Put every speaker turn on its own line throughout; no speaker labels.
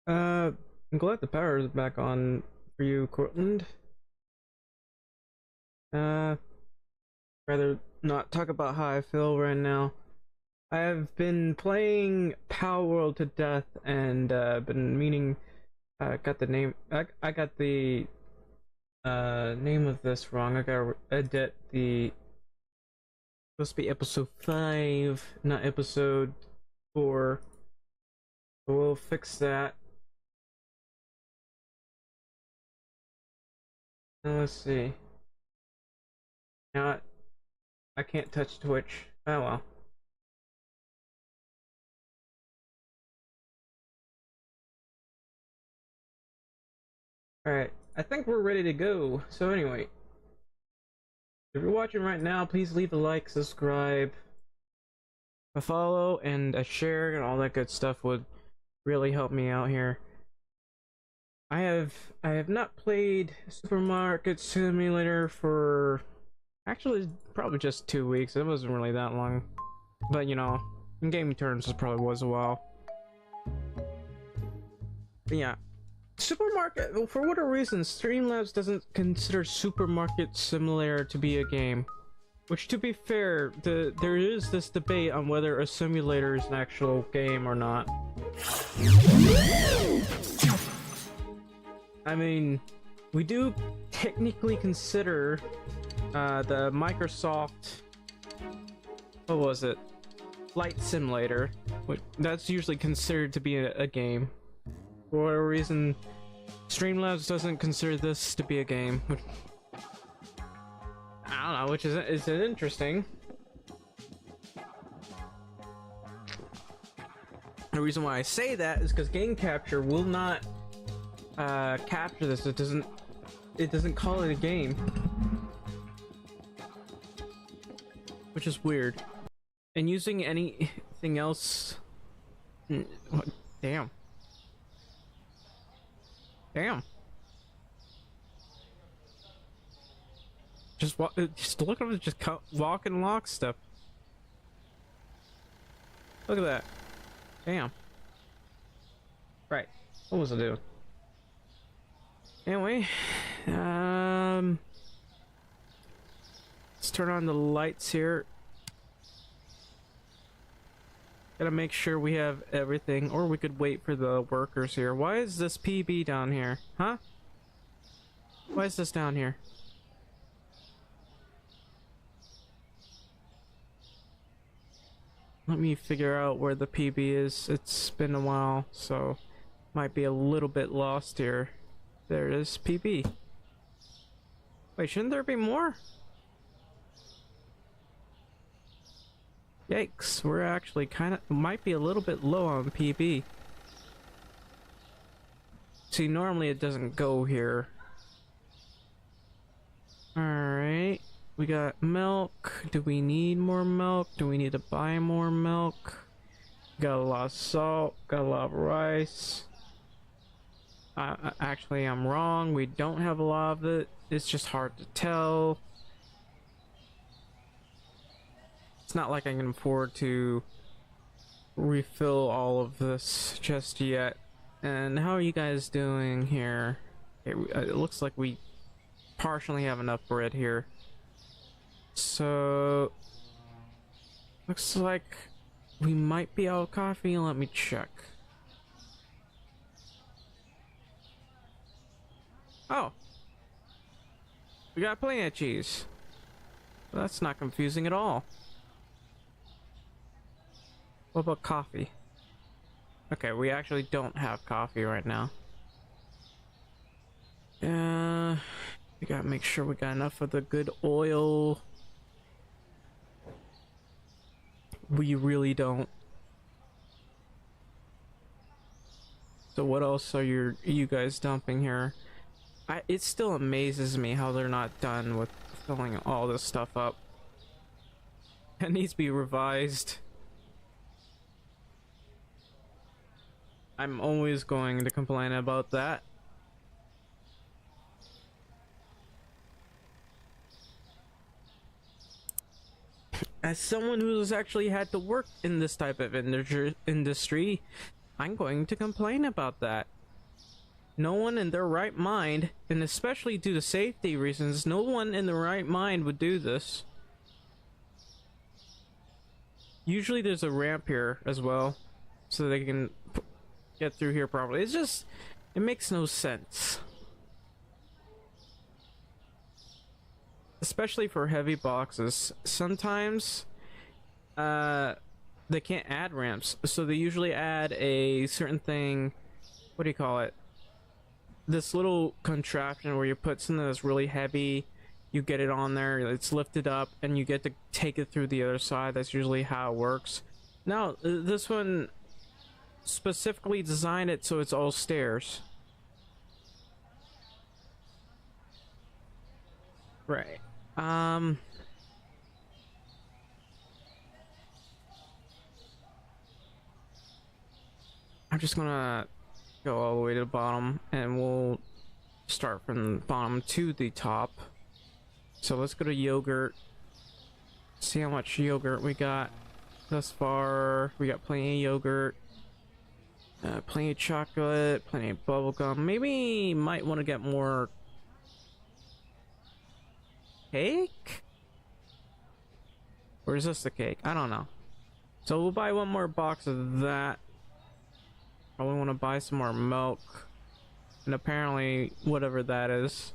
Uh, I'm glad the power is back on for you, Cortland. Uh, rather not talk about how I feel right now. I have been playing Power World to death and been meaning. Got the name. I got the name of this wrong. I gotta edit the. Supposed to be episode 5, not episode 4. We'll fix that. Now let's see. Now I can't touch Twitch. Oh well. Alright, I think we're ready to go. So anyway, if you're watching right now, please leave a like, subscribe, a follow, and a share, and all that good stuff would really help me out here. I have not played Supermarket Simulator for actually probably just 2 weeks. It wasn't really that long, but you know, in game terms, it probably was a while. But yeah, Supermarket. Well, for whatever reason, Streamlabs doesn't consider Supermarket Simulator to be a game. Which, to be fair, there is this debate on whether a simulator is an actual game or not. I mean, we do technically consider the Microsoft, what was it, Flight Simulator, which that's usually considered to be a game. For whatever reason, Streamlabs doesn't consider this to be a game. I don't know, which is interesting. The reason why I say that is because Game Capture will not capture this. It doesn't call it a game, which is weird. And using anything else, what? Damn. Just look at it. Just walk and lock stuff. Look at that. Damn. Right. What was I doing? Anyway, let's turn on the lights here. Gotta make sure we have everything, or we could wait for the workers here. Why is this PB down here? Huh? Why is this down here? Let me figure out where the PB is. It's been a while, so might be a little bit lost here. There it is, PB. Wait, shouldn't there be more? Yikes, we're actually might be a little bit low on PB. See, normally it doesn't go here. Alright, we got milk. Do we need more milk? Do we need to buy more milk? Got a lot of salt, got a lot of rice. Actually, I'm wrong. We don't have a lot of it. It's just hard to tell. It's not like I can afford to refill all of this just yet. And how are you guys doing here? It looks like we partially have enough bread here. So, looks like we might be out of coffee. Let me check. Oh, we got plenty of cheese. Well, that's not confusing at all. What about coffee? Okay, we actually don't have coffee right now. We gotta make sure we got enough of the good oil. We really don't. So what else are you guys dumping here? It still amazes me how they're not done with filling all this stuff up. It needs to be revised. I'm always going to complain about that. As someone who's actually had to work in this type of industry, I'm going to complain about that. No one in their right mind, and especially due to safety reasons, no one in the right mind would do this. Usually there's a ramp here as well, so they can get through here properly. It's just, it makes no sense. Especially for heavy boxes. Sometimes, they can't add ramps, so they usually add a certain thing, what do you call it? This little contraption where you put something that's really heavy, you get it on there, it's lifted up, and you get to take it through the other side. That's usually how it works. Now, this one specifically designed it so it's all stairs. Right. I'm just gonna go all the way to the bottom, and we'll start from the bottom to the top. So let's go to yogurt. See how much yogurt we got thus far. We got plenty of yogurt, plenty of chocolate, plenty of bubble gum. Maybe might want to get more cake? Or is this the cake? I don't know. So we'll buy one more box of that. Probably want to buy some more milk. And apparently, whatever that is.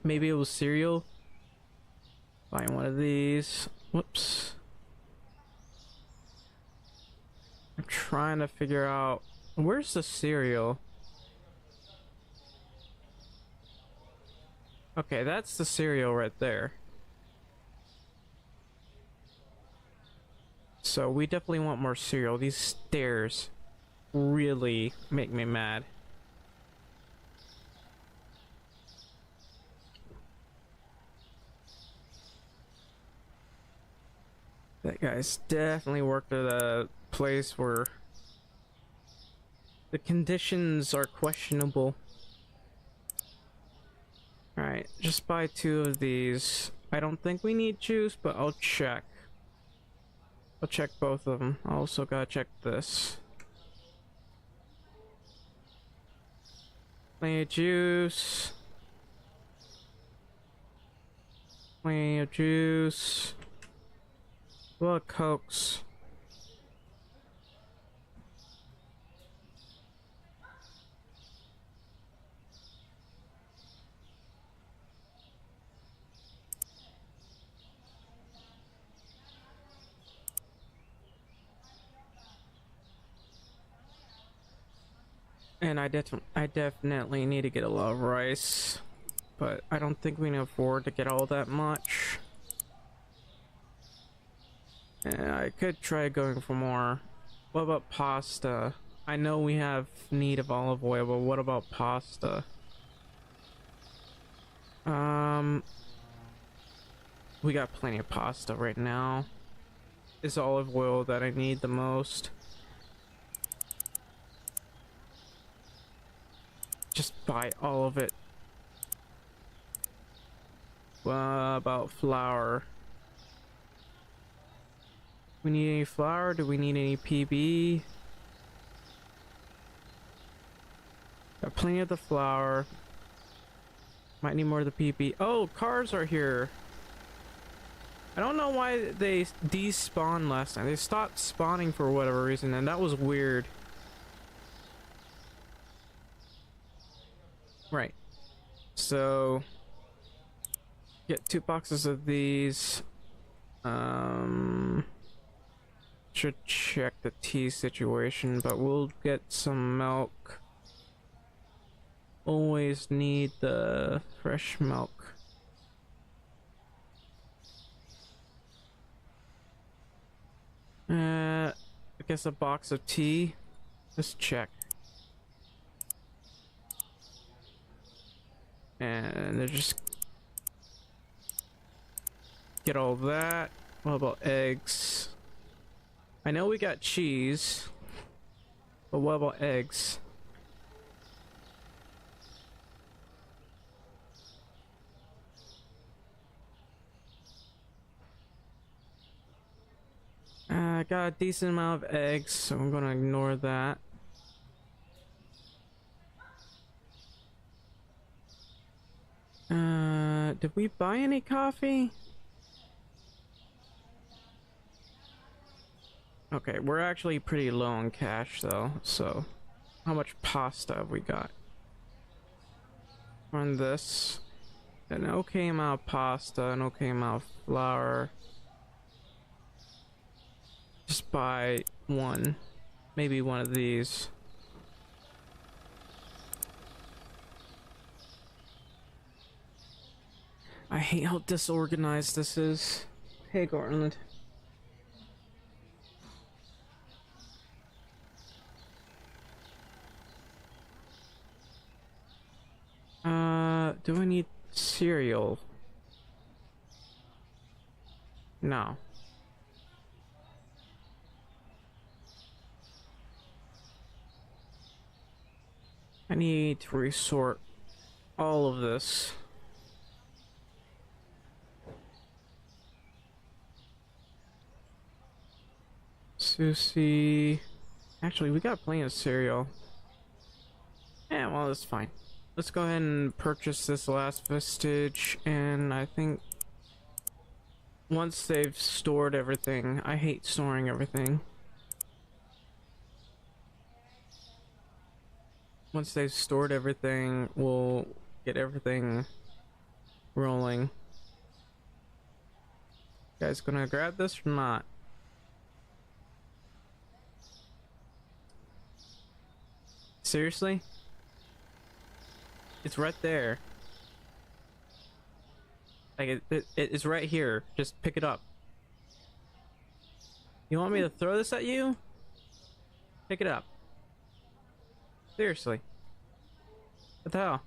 Maybe it was cereal. Buying one of these. Whoops. I'm trying to figure out, where's the cereal? Okay, that's the cereal right there. So we definitely want more cereal. These stairs really make me mad. That guy's definitely worked at a place where the conditions are questionable. Alright, just buy 2 of these. I don't think we need juice, but I'll check. I'll check both of them. I also gotta check this. Plenty of juice. Plenty of juice. Well, Cokes. And I definitely need to get a lot of rice, but I don't think we can afford to get all that much. And I could try going for more. What about pasta? I know we have need of olive oil, but what about pasta? We got plenty of pasta right now. It's olive oil that I need the most. Just buy all of it. What about flour? We need any flour? Do we need any PB? Got plenty of the flour. Might need more of the PB. Oh, cars are here. I don't know why they despawned last time. They stopped spawning for whatever reason, and that was weird. Right. So get 2 boxes of these. Should check the tea situation, but we'll get some milk. Always need the fresh milk. I guess a box of tea. Let's check. And they're just get all that. What about eggs? I know we got cheese, but what about eggs? got a decent amount of eggs, so I'm gonna ignore that. Did we buy any coffee? Okay, we're actually pretty low on cash though, so how much pasta have we got? Run this. An okay amount of pasta, an okay amount of flour. Just buy one. Maybe one of these. I hate how disorganized this is. Hey, Garland. Do I need cereal? No. I need to resort all of this. Sushi. Actually, we got plenty of cereal. Yeah, well, that's fine. Let's go ahead and purchase this last vestige, and I think once they've stored everything, I hate storing everything. Once they've stored everything, we'll get everything rolling. You guys gonna grab this or not? Seriously? It's right there. Like it's right here. Just pick it up. You want me to throw this at you? Pick it up. Seriously. What the hell?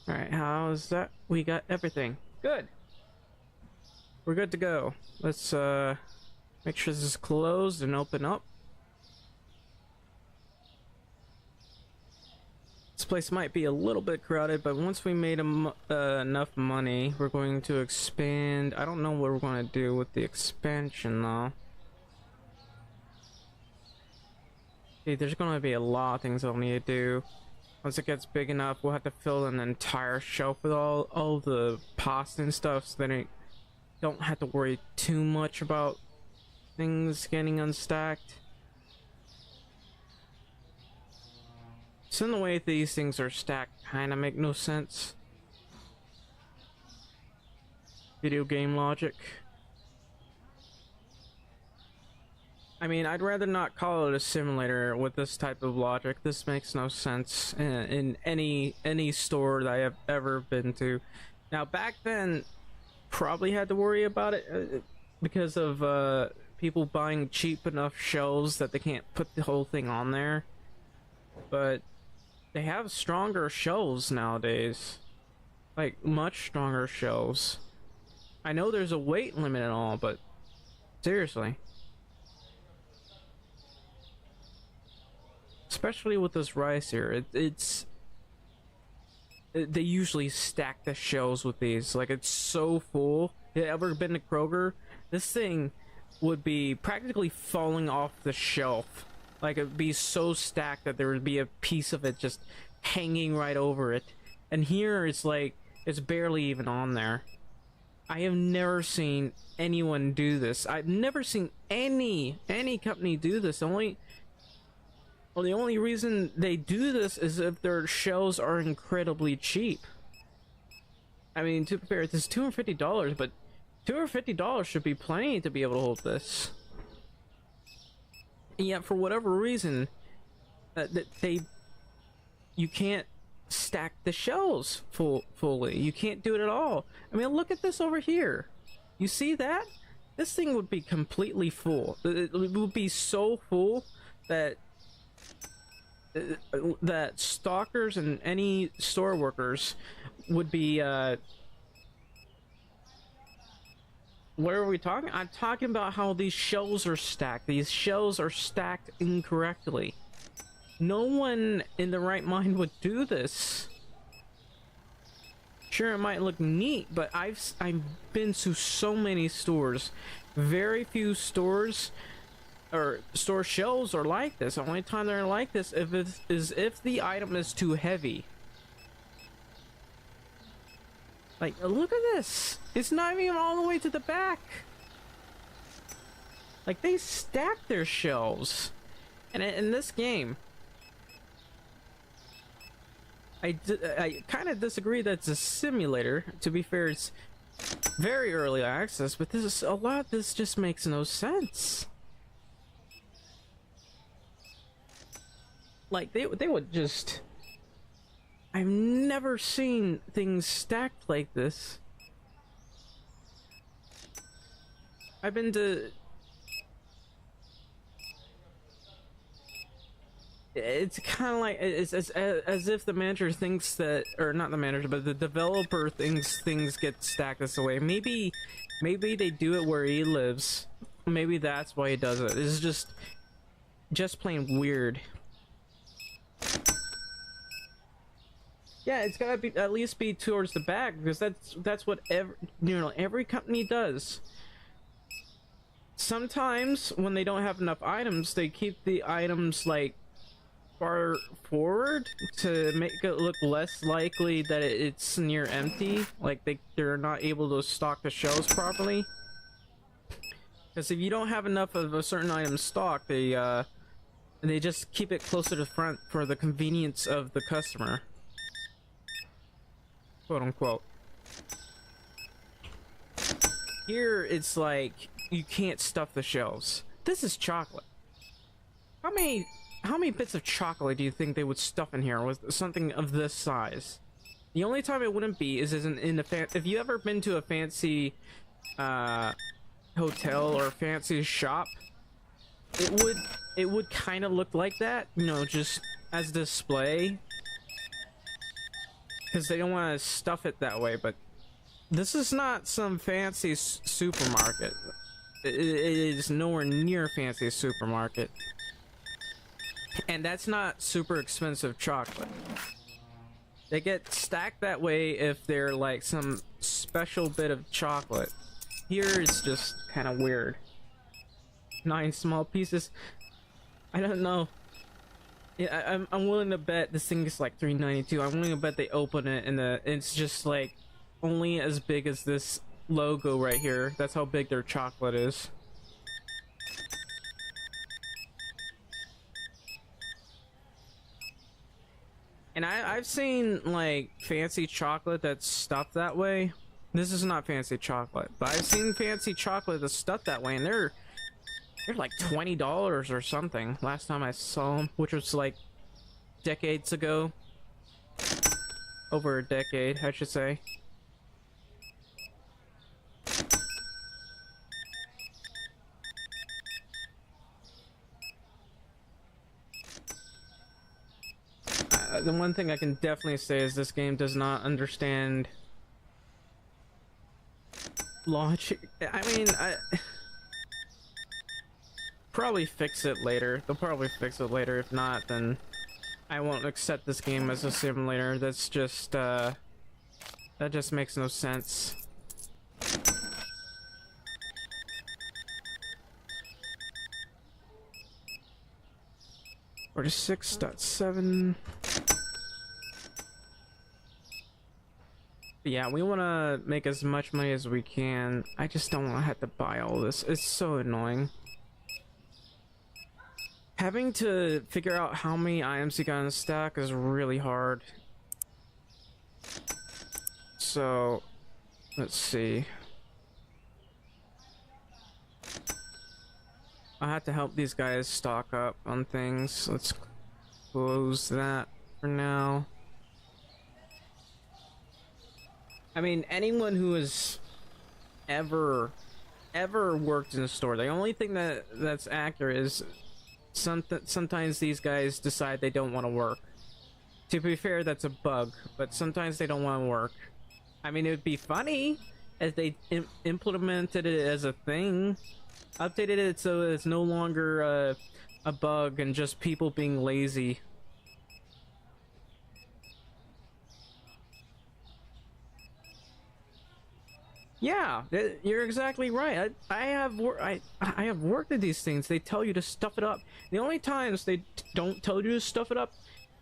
Alright, how's that? We got everything. Good. We're good to go. Let's make sure this is closed and open up. This place might be a little bit crowded, but once we made enough money, we're going to expand. I don't know what we're going to do with the expansion though. Okay, there's going to be a lot of things I'll need to do. Once it gets big enough, we'll have to fill an entire shelf with all the pasta and stuff, so that I don't have to worry too much about things getting unstacked. So in the way these things are stacked kind of make no sense. Video game logic. I mean, I'd rather not call it a simulator with this type of logic. This makes no sense in any store that I have ever been to. Now back then, probably had to worry about it because of people buying cheap enough shelves that they can't put the whole thing on there. But they have stronger shelves nowadays, like much stronger shelves. I know there's a weight limit and all, but seriously, especially with this rice here, they usually stack the shelves with these. Like, it's so full. You ever been to Kroger? This thing would be practically falling off the shelf. Like, it'd be so stacked that there would be a piece of it just hanging right over it. And here it's like, it's barely even on there. I have never seen anyone do this. I've never seen any company do this. The only reason they do this is if their shelves are incredibly cheap. I mean, to be fair, it's $250, but $250 should be plenty to be able to hold this. And yet, for whatever reason, you can't stack the shelves fully. You can't do it at all. I mean, look at this over here. You see that? This thing would be completely full. It would be so full that stalkers and any store workers would be what are we talking? I'm talking about how these shelves are stacked. These shelves are stacked incorrectly. No one in the right mind would do this. Sure, it might look neat, but I've been to so many stores. Very few stores or store shelves are like this. The only time they're like this is if the item is too heavy. Like, look at this. It's not even all the way to the back. Like, they stack their shelves. And in this game, I kind of disagree that it's a simulator. To be fair, it's very early access, but a lot of this just makes no sense. Like, they would just... I've never seen things stacked like this. I've been to... It's kind of like it's as if the manager thinks that, or not the manager, but the developer thinks things get stacked this way. Maybe they do it where he lives. Maybe that's why he does it. It's just plain weird. Yeah, it's gotta be at least be towards the back, because that's what every company does. Sometimes when they don't have enough items, they keep the items like far forward to make it look less likely that it's near empty, like they're not able to stock the shelves properly. Because if you don't have enough of a certain item stocked, they just keep it closer to the front for the convenience of the customer, quote unquote. Here it's like you can't stuff the shelves. This is chocolate. How many bits of chocolate do you think they would stuff in here with something of this size? The only time it wouldn't be is in the if you ever been to a fancy hotel or fancy shop, it would kind of look like that, you know, just as display, because they don't want to stuff it that way. But this is not some fancy supermarket. It is nowhere near a fancy supermarket. And that's not super expensive chocolate. They get stacked that way if they're like some special bit of chocolate. Here it's just kind of weird. 9 small pieces. I don't know. Yeah, I'm willing to bet this thing is like $3.92. I'm willing to bet they open it and it's just like only as big as this logo right here. That's how big their chocolate is. And I've seen like fancy chocolate that's stuffed that way. This is not fancy chocolate, but I've seen fancy chocolate that's stuffed that way, and they're like $20 or something last time I saw them, which was like decades ago. Over a decade, I should say. The one thing I can definitely say is this game does not understand logic. I mean, probably fix it later. They'll probably fix it later. If not, then I won't accept this game as a simulator. That's just that just makes no sense. Or 6.7. Yeah, we want to make as much money as we can. I just don't want to have to buy all this. It's so annoying. Having to figure out how many items you got in the stack is really hard. So, let's see. I have to help these guys stock up on things. Let's close that for now. I mean, anyone who has ever worked in a store, the only thing that's accurate is sometimes these guys decide they don't want to work. To be fair, that's a bug, but sometimes they don't want to work. I mean, it would be funny if they implemented it as a thing, updated it so it's no longer a bug and just people being lazy. Yeah, you're exactly right. I have worked at these things. They tell you to stuff it up. The only times they don't tell you to stuff it up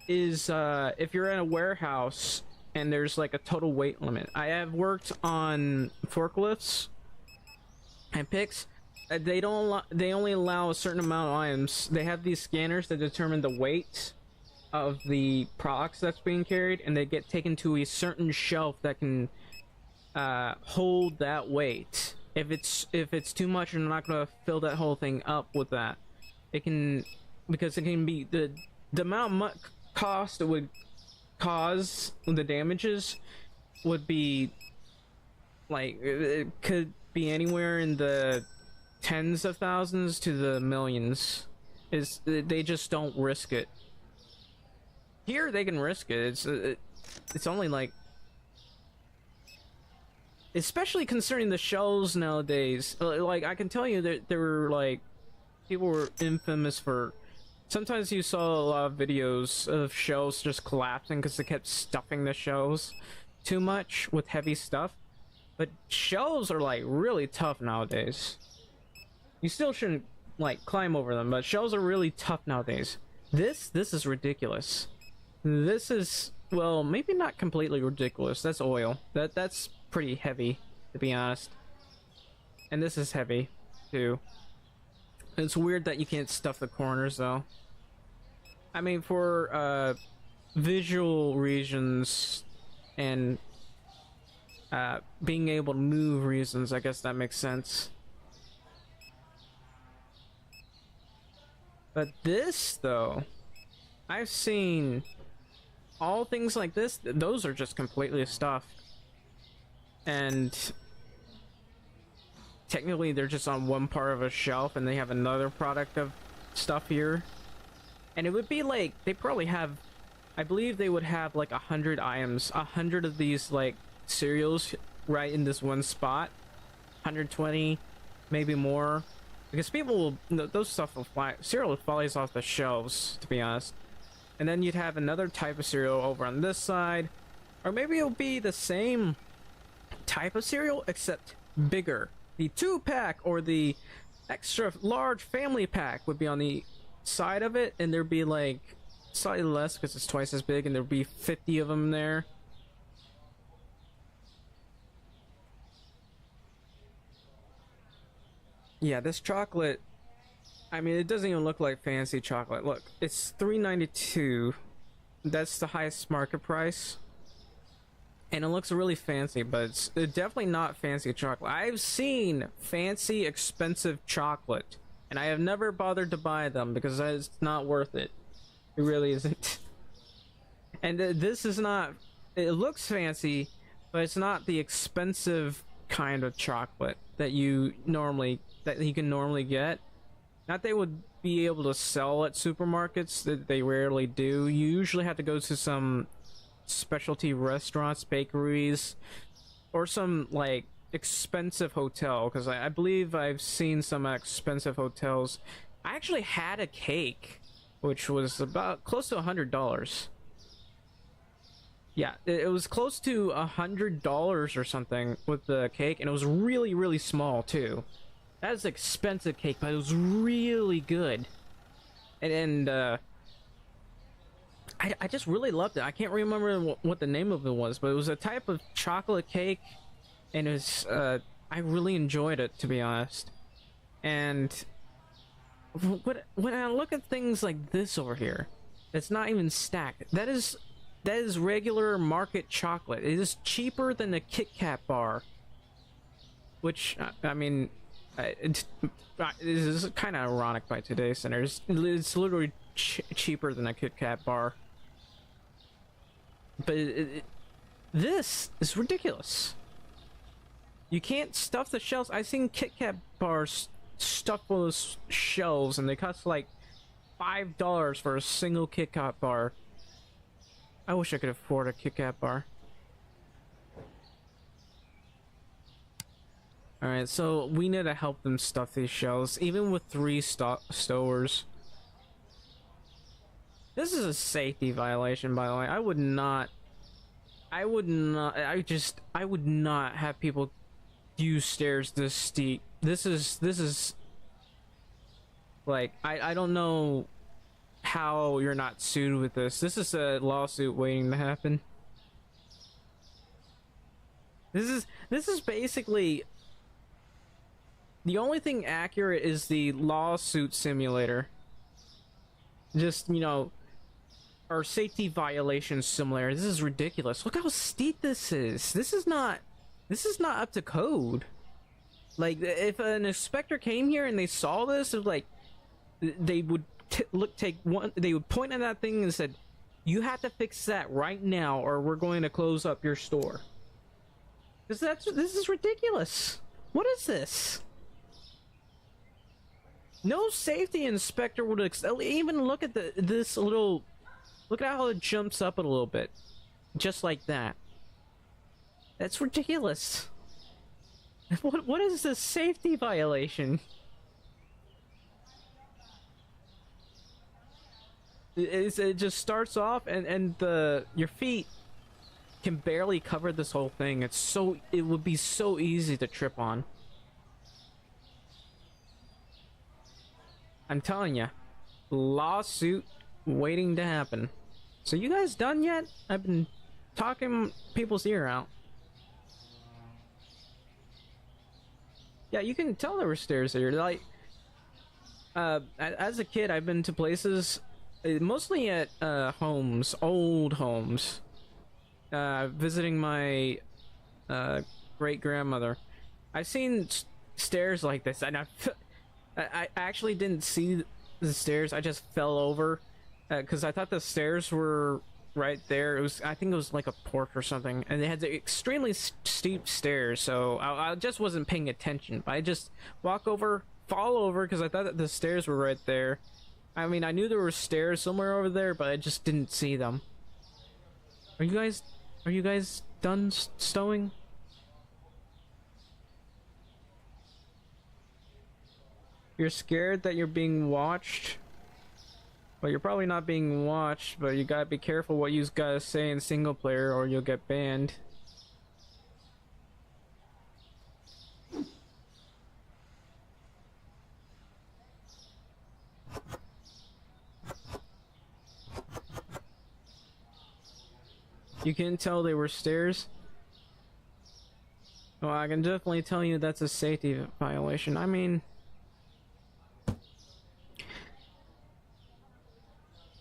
is if you're in a warehouse and there's like a total weight limit. I have worked on forklifts and picks. They only allow a certain amount of items. They have these scanners that determine the weight of the products that's being carried, and they get taken to a certain shelf that can hold that weight. If it's too much, you're not gonna fill that whole thing up with that. It can, because it can be the amount of cost it would cause the damages would be like, it could be anywhere in the tens of thousands to the millions. Is they just don't risk it. Here they can risk it. It's only like, especially concerning the shells nowadays. Like, I can tell you that there were like, people were infamous for, sometimes you saw a lot of videos of shells just collapsing because they kept stuffing the shells too much with heavy stuff. But shells are like really tough nowadays. You still shouldn't like climb over them, but shells are really tough nowadays. This is ridiculous. This is, well, maybe not completely ridiculous. That's oil. That's pretty heavy, to be honest. And this is heavy too. It's weird that you can't stuff the corners though. I mean, for visual reasons and being able to move reasons, I guess that makes sense. But this though, I've seen all things like this, those are just completely stuffed. And technically they're just on one part of a shelf and they have another product of stuff here. And it would be like, they probably have, I believe they would have like 100 items, 100 of these like cereals right in this one spot. 120, maybe more. Because people will, those stuff will fly, cereal flies off the shelves, to be honest. And then you'd have another type of cereal over on this side. Or maybe it'll be the same type of cereal, except bigger. The 2-pack or the extra large family pack would be on the side of it, and there'd be like slightly less because it's twice as big, and there'd be 50 of them there. Yeah, this chocolate, I mean, it doesn't even look like fancy chocolate. Look, it's $3.92. That's the highest market price. And it looks really fancy, but it's definitely not fancy chocolate. I've seen fancy, expensive chocolate, and I have never bothered to buy them because it's not worth it. It really isn't. And this is not, it looks fancy, but it's not the expensive kind of chocolate that you can normally get. Not they would be able to sell at supermarkets, that they rarely do. You usually have to go to some specialty restaurants, bakeries, or some like expensive hotel, because I believe I've seen some expensive hotels. I actually had a cake which was about close to $100. Yeah, it was close to $100 or something with the cake, and it was really small too. That was expensive cake, but it was really good. And I just really loved it. I can't remember what the name of it was, but it was a type of chocolate cake, and it was, I really enjoyed it, to be honest. And when I look at things like this over here, it's not even stacked. That is regular market chocolate. It is cheaper than the Kit Kat bar, which I mean, it is kind of ironic by today's standards. It's literally cheaper than a Kit Kat bar. But this is ridiculous. You can't stuff the shelves. I've seen Kit Kat bars stuffed full of shelves, and they cost like $5 for a single Kit Kat bar. I wish I could afford a Kit Kat bar. Alright, so we need to help them stuff these shelves, even with 3 stowers. This is a safety violation, by the way. I would not have people use stairs this steep. This is like I don't know how you're not sued with this. This is a lawsuit waiting to happen. This is basically the only thing accurate is the lawsuit simulator. Just, you know, or safety violation simulator. This is ridiculous. Look how steep this is. This is not up to code. Like, if an inspector came here and they saw this, it was like they would they would point at that thing and said, "You have to fix that right now, or we're going to close up your store." Because this is ridiculous. What is this? No safety inspector would even look at this little. Look at how it jumps up a little bit, just like that. That's ridiculous. What is this safety violation? It just starts off and your feet can barely cover this whole thing. It would be so easy to trip on. I'm telling you, lawsuit waiting to happen. So you guys done yet? I've been talking people's ear out. Yeah, you can tell there were stairs here. Like, as a kid, I've been to places, mostly at homes, old homes, visiting my great grandmother. I've seen stairs like this, and I actually didn't see the stairs. I just fell over because I thought the stairs were right there. I think it was like a porch or something, and they had the extremely steep stairs. So I just wasn't paying attention. But I just fall over because I thought that the stairs were right there. I mean, I knew there were stairs somewhere over there, but I just didn't see them. Are you guys done stowing? You're scared that you're being watched? Well, you're probably not being watched, but you gotta be careful what you gotta say in single player or you'll get banned. You couldn't tell they were stairs? Well, I can definitely tell you that's a safety violation. I mean,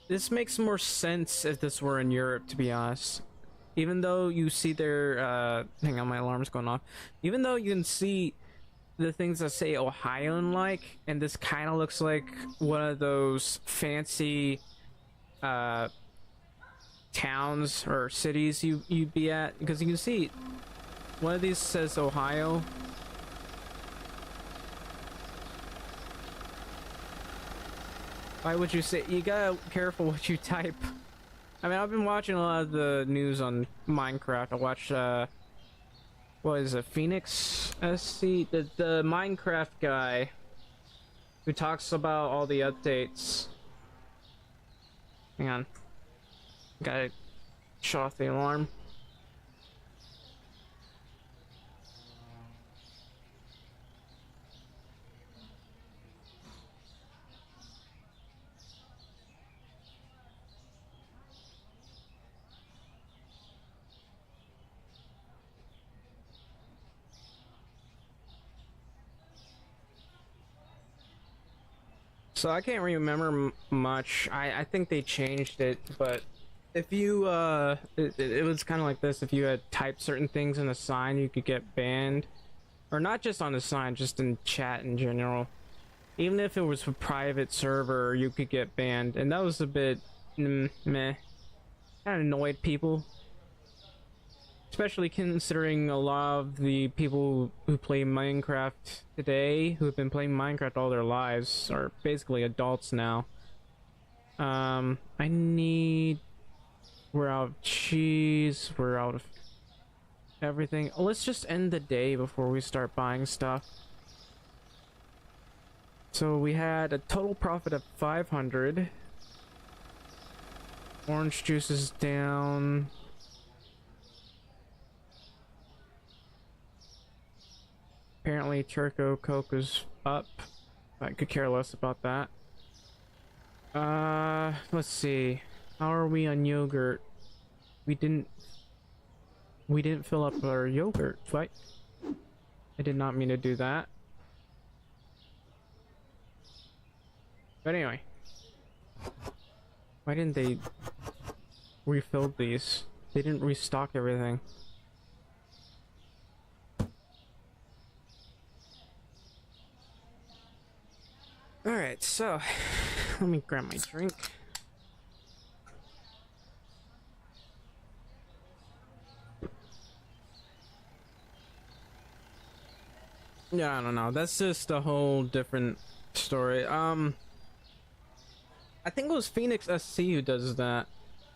this makes more sense if this were in Europe, to be honest. Even though you see their, hang on, my alarm's going off. Even though you can see the things that say Ohio and like, and this kind of looks like one of those fancy, towns or cities you'd be at, because you can see one of these says Ohio. Why would you say? You gotta be careful what you type. I mean, I've been watching a lot of the news on Minecraft. I watched what is it, Phoenix SC, the Minecraft guy who talks about all the updates. Hang on, gotta shut off the alarm. So I can't remember much. I think they changed it, but if you it was kind of like this. If you had typed certain things in a sign, you could get banned, or not just on the sign, just in chat in general. Even if it was a private server, you could get banned, and that was a bit meh. Kind of annoyed people. Especially considering a lot of the people who play Minecraft today, who have been playing Minecraft all their lives, are basically adults now. I need... We're out of cheese, we're out of everything. Let's just end the day before we start buying stuff. So we had a total profit of 500. Orange juice is down. Apparently, Turco Coke is up. I could care less about that. Let's see. How are we on yogurt? We didn't fill up our yogurt, right? I did not mean to do that. But anyway. Why didn't they refill these? They didn't restock everything. Alright, so let me grab my drink. Yeah, I don't know. That's just a whole different story. I think it was Phoenix SC who does that,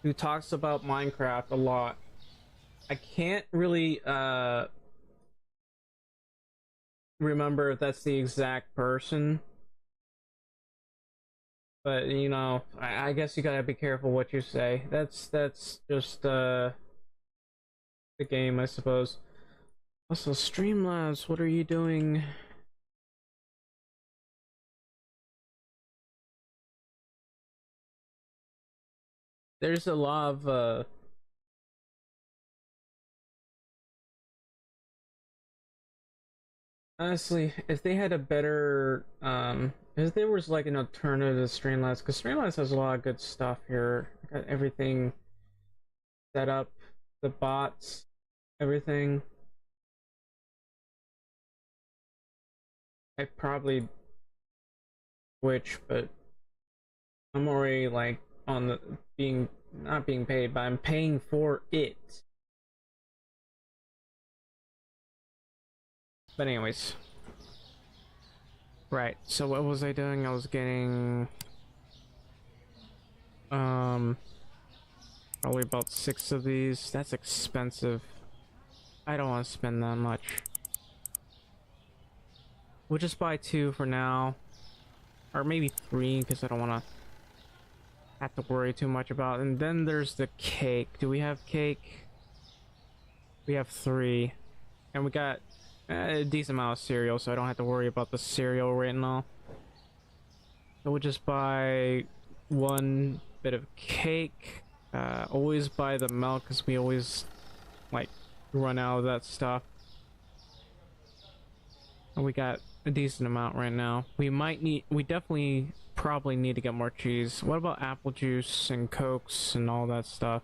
who talks about Minecraft a lot. I can't really remember if that's the exact person, but you know, I guess you gotta be careful what you say. That's just the game, I suppose. Also, Streamlabs, what are you doing? There's a lot of honestly, if they had a better if there was like an alternative to Streamlabs, because Streamlabs has a lot of good stuff here. Got everything set up, the bots, everything. I probably switch, but I'm already like on the being not being paid, but I'm paying for it. But anyways, right. So what was I doing? I was getting probably about 6 of these. That's expensive. I don't want to spend that much. We'll just buy 2 for now, or maybe 3 because I don't want to have to worry too much about it. And then there's the cake. Do we have cake? We have 3, and we got a decent amount of cereal, so I don't have to worry about the cereal right now. So we'll just buy 1 bit of cake. Always buy the milk because we always like run out of that stuff. And we got a decent amount right now. We definitely probably need to get more cheese. What about apple juice and Cokes and all that stuff?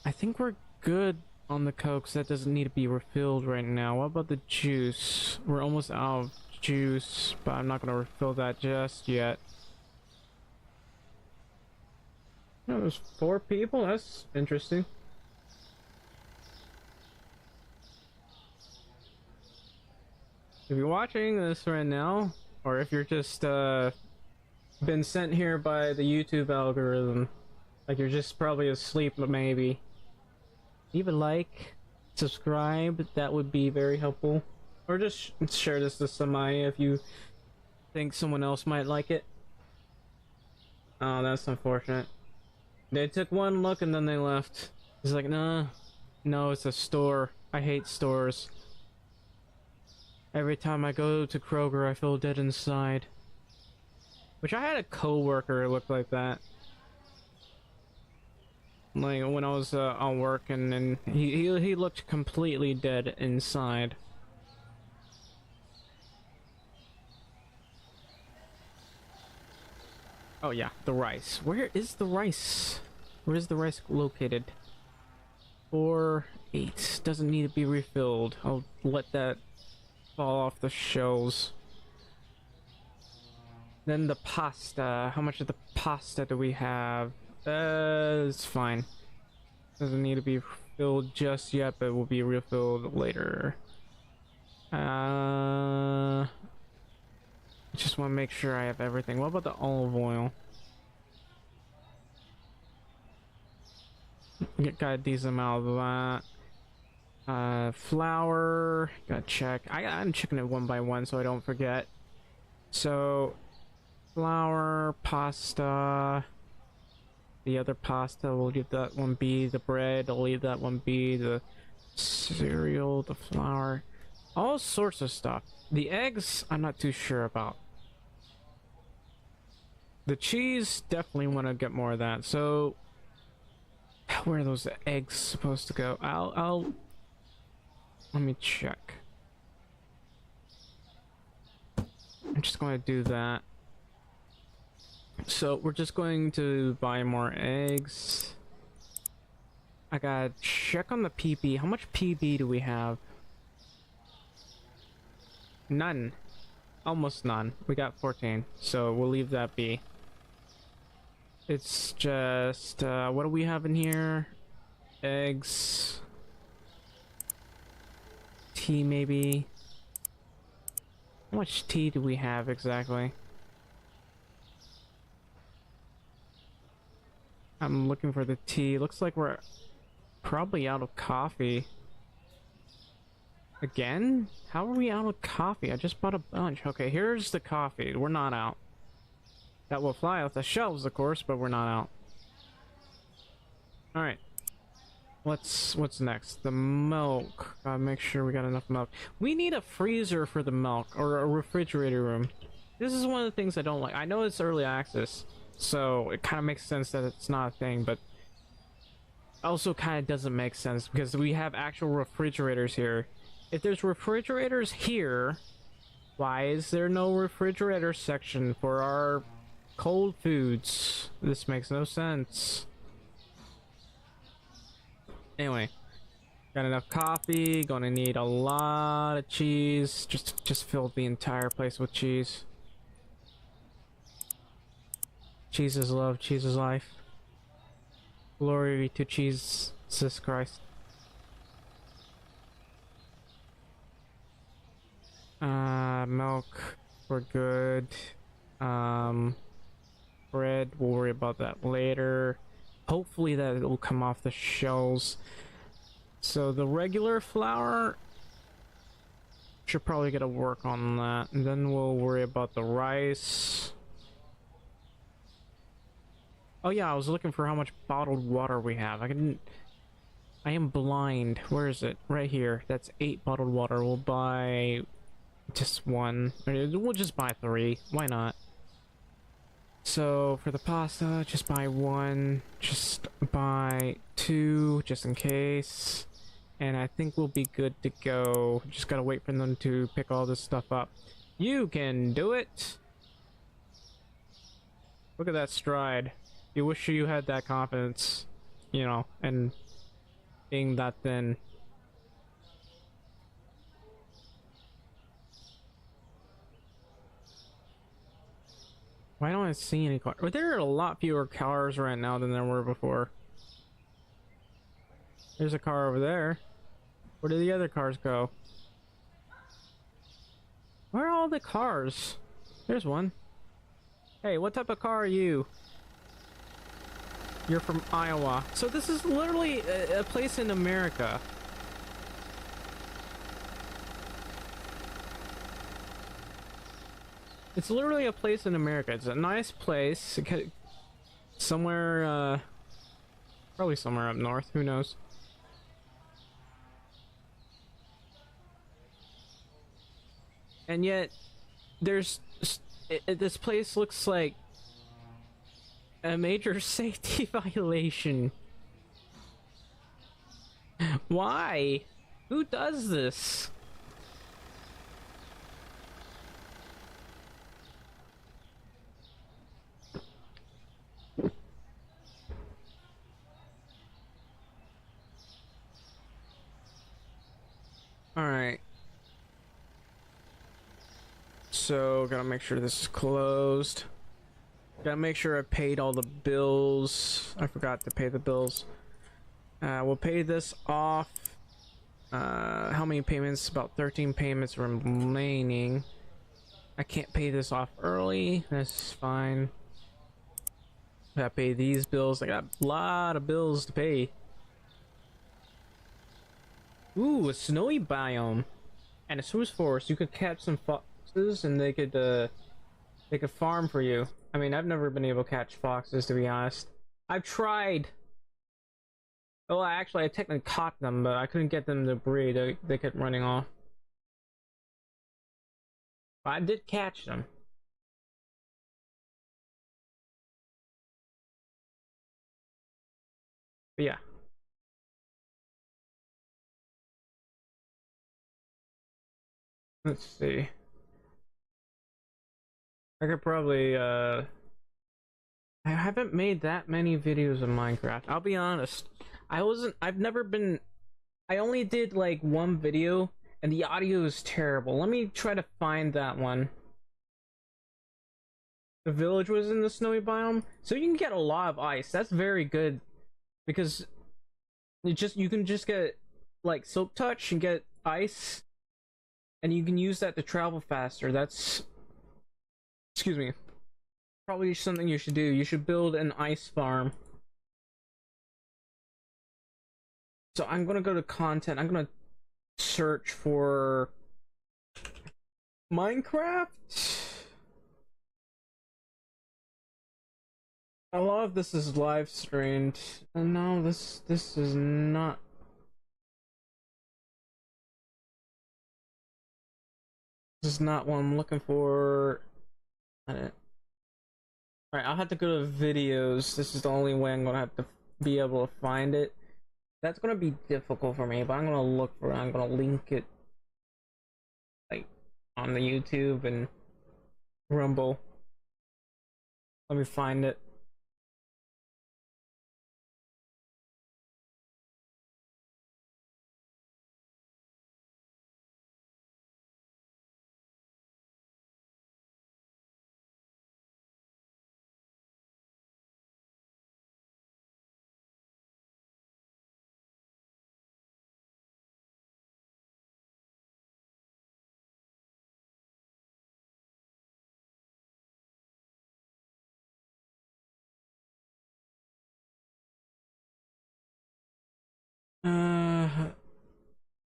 I think we're good on the Cokes. That doesn't need to be refilled right now. What about the juice? We're almost out of juice, but I'm not gonna refill that just yet. Oh, there's 4 people? That's interesting. If you're watching this right now, or if you're just been sent here by the YouTube algorithm, like you're just probably asleep, but maybe leave a like, subscribe, that would be very helpful. Or just share this to somebody if you think someone else might like it. Oh, that's unfortunate. They took 1 look and then they left. It's like, nah, no, it's a store. I hate stores. Every time I go to Kroger, I feel dead inside. Which I had a co-worker look like that. Like when I was on work, and he looked completely dead inside. Oh yeah, the rice. Where is the rice? Where is the rice located? 4-8 doesn't need to be refilled. I'll let that fall off the shelves. Then the pasta. How much of the pasta do we have? It's fine. Doesn't need to be filled just yet, but will be refilled later. Just want to make sure I have everything. What about the olive oil? Got a decent amount of that. Flour. Gotta check. I'm checking it 1 by 1 so I don't forget. So, flour, pasta. The other pasta, we'll leave that one be. The bread, I'll leave that one be. The cereal, the flour. All sorts of stuff. The eggs, I'm not too sure about. The cheese, definitely want to get more of that. So, where are those eggs supposed to go? Let me check. I'm just going to do that. So, we're just going to buy more eggs. I gotta check on the PB. How much PB do we have? None. Almost none. We got 14, so we'll leave that be. It's just, what do we have in here? Eggs. Tea, maybe. How much tea do we have exactly? I'm looking for the tea. Looks like we're probably out of coffee. Again? How are we out of coffee? I just bought a bunch. Okay, here's the coffee. We're not out. That will fly off the shelves, of course, but we're not out. Alright. What's next? The milk. Make sure we got enough milk. We need a freezer for the milk, or a refrigerator room. This is one of the things I don't like. I know it's early access, so it kind of makes sense that it's not a thing, but also kind of doesn't make sense because we have actual refrigerators here. If there's refrigerators here, why is there no refrigerator section for our cold foods? This makes no sense. Anyway, got enough coffee. Gonna need a lot of cheese. Just fill the entire place with cheese. Cheese is love. Cheese is life. Glory to Jesus Christ. Milk. We're good. Bread. We'll worry about that later. Hopefully that will come off the shelves. So the regular flour should probably get to work on that, and then we'll worry about the rice. Oh yeah, I was looking for how much bottled water we have. I am blind. Where is it? Right here. That's 8 bottled water. We'll buy just 1. We'll just buy 3. Why not? So for the pasta, just buy 1, just buy 2, just in case, and I think we'll be good to go. Just gotta wait for them to pick all this stuff up. You can do it! Look at that stride. You wish you had that confidence, you know, and being that thin. Why don't I see any cars? Well, there are a lot fewer cars right now than there were before. There's a car over there. Where did the other cars go? Where are all the cars? There's one. Hey, what type of car are you? You're from Iowa. So this is literally a place in America. It's literally a place in America. It's a nice place. Somewhere, probably somewhere up north. Who knows? And yet, this place looks like a major safety violation. Why? Who does this? Alright. So, gotta make sure this is closed. Gotta make sure I paid all the bills. I forgot to pay the bills. We'll pay this off. How many payments? About 13 payments remaining. I can't pay this off early. That's fine. I gotta pay these bills. I got a lot of bills to pay. Ooh, a snowy biome and a spruce forest. You could catch some foxes, and they could farm for you. I mean, I've never been able to catch foxes, to be honest. I've tried. Well, actually, I technically caught them, but I couldn't get them to breed. They kept running off. I did catch them. But yeah. Let's see. I could probably I haven't made that many videos of Minecraft. I'll be honest. I've never been I only did like one video and the audio is terrible. Let me try to find that one. The village was in the snowy biome, so you can get a lot of ice. That's very good because you can just get like silk touch and get ice, and you can use that to travel faster. That's, excuse me, probably something you should do. You should build an ice farm. So I'm gonna go to content. I'm gonna search for Minecraft. A lot of this is live streamed. No, this is not. This is not what I'm looking for. Alright, I'll have to go to videos. This is the only way I'm gonna have to be able to find it. That's gonna be difficult for me, but I'm gonna look for it. I'm gonna link it like on the YouTube and Rumble. Let me find it.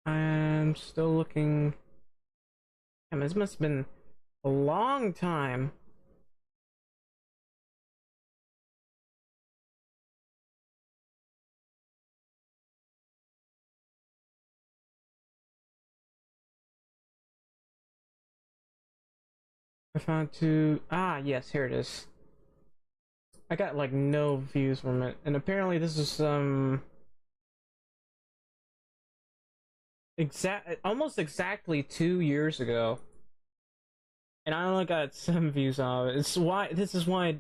I'm still looking. Damn, this must have been a long time. I found two. Ah, yes, here it is. I got like no views from it, and apparently this is almost exactly 2 years ago, and I only got some views on it. This is why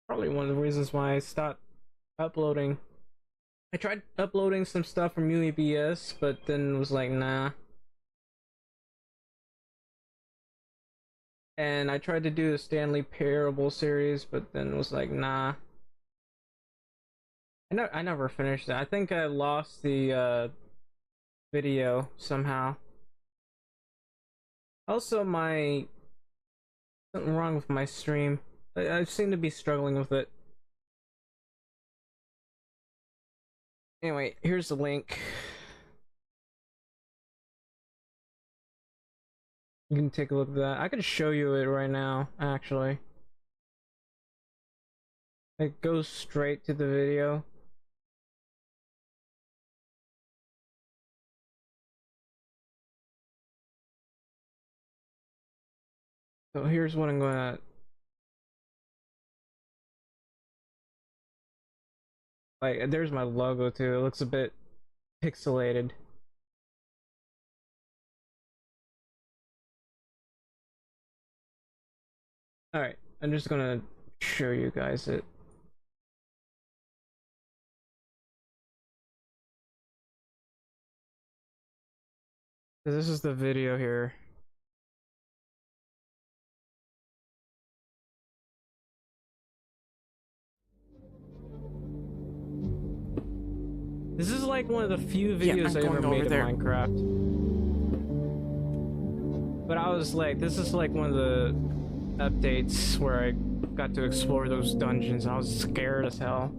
probably one of the reasons why I stopped uploading. I tried uploading some stuff from UEBS, but then was like, nah. And I tried to do the Stanley Parable series, but then was like, nah. I never finished it. I think I lost the video somehow. Also, something wrong with my stream. I seem to be struggling with it. Anyway, here's the link. You can take a look at that. I could show you it right now, actually. It goes straight to the video. So here's what I'm gonna. Like, there's my logo too. It looks a bit pixelated. Alright, I'm just gonna show you guys it. This is the video here. This is like one of the few videos I ever made of Minecraft. But I was like, this is like one of the updates where I got to explore those dungeons. I was scared as hell.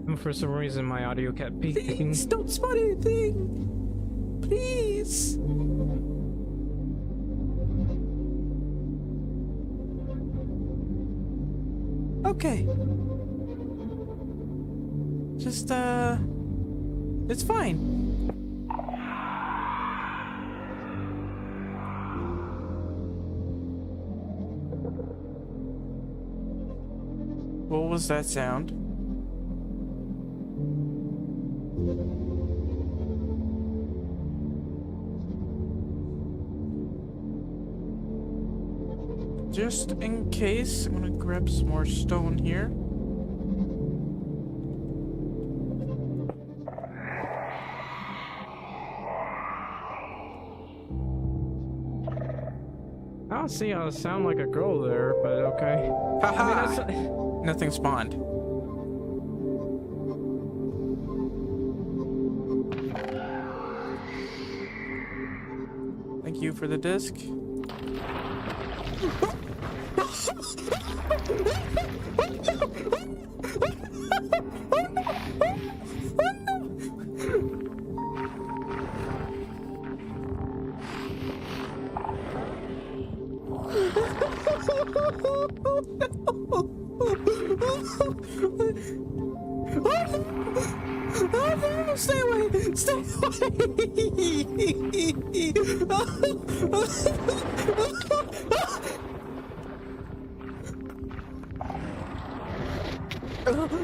And for some reason, my audio kept peaking.
Please don't spot anything. Please. okay. Just, it's fine. What was that sound? Just in case, I'm gonna grab some more stone here.
I don't see how it sound like a girl there, but okay.
Haha! Nothing spawned. Thank you for the disc. Oh no! Stay away! Stay away!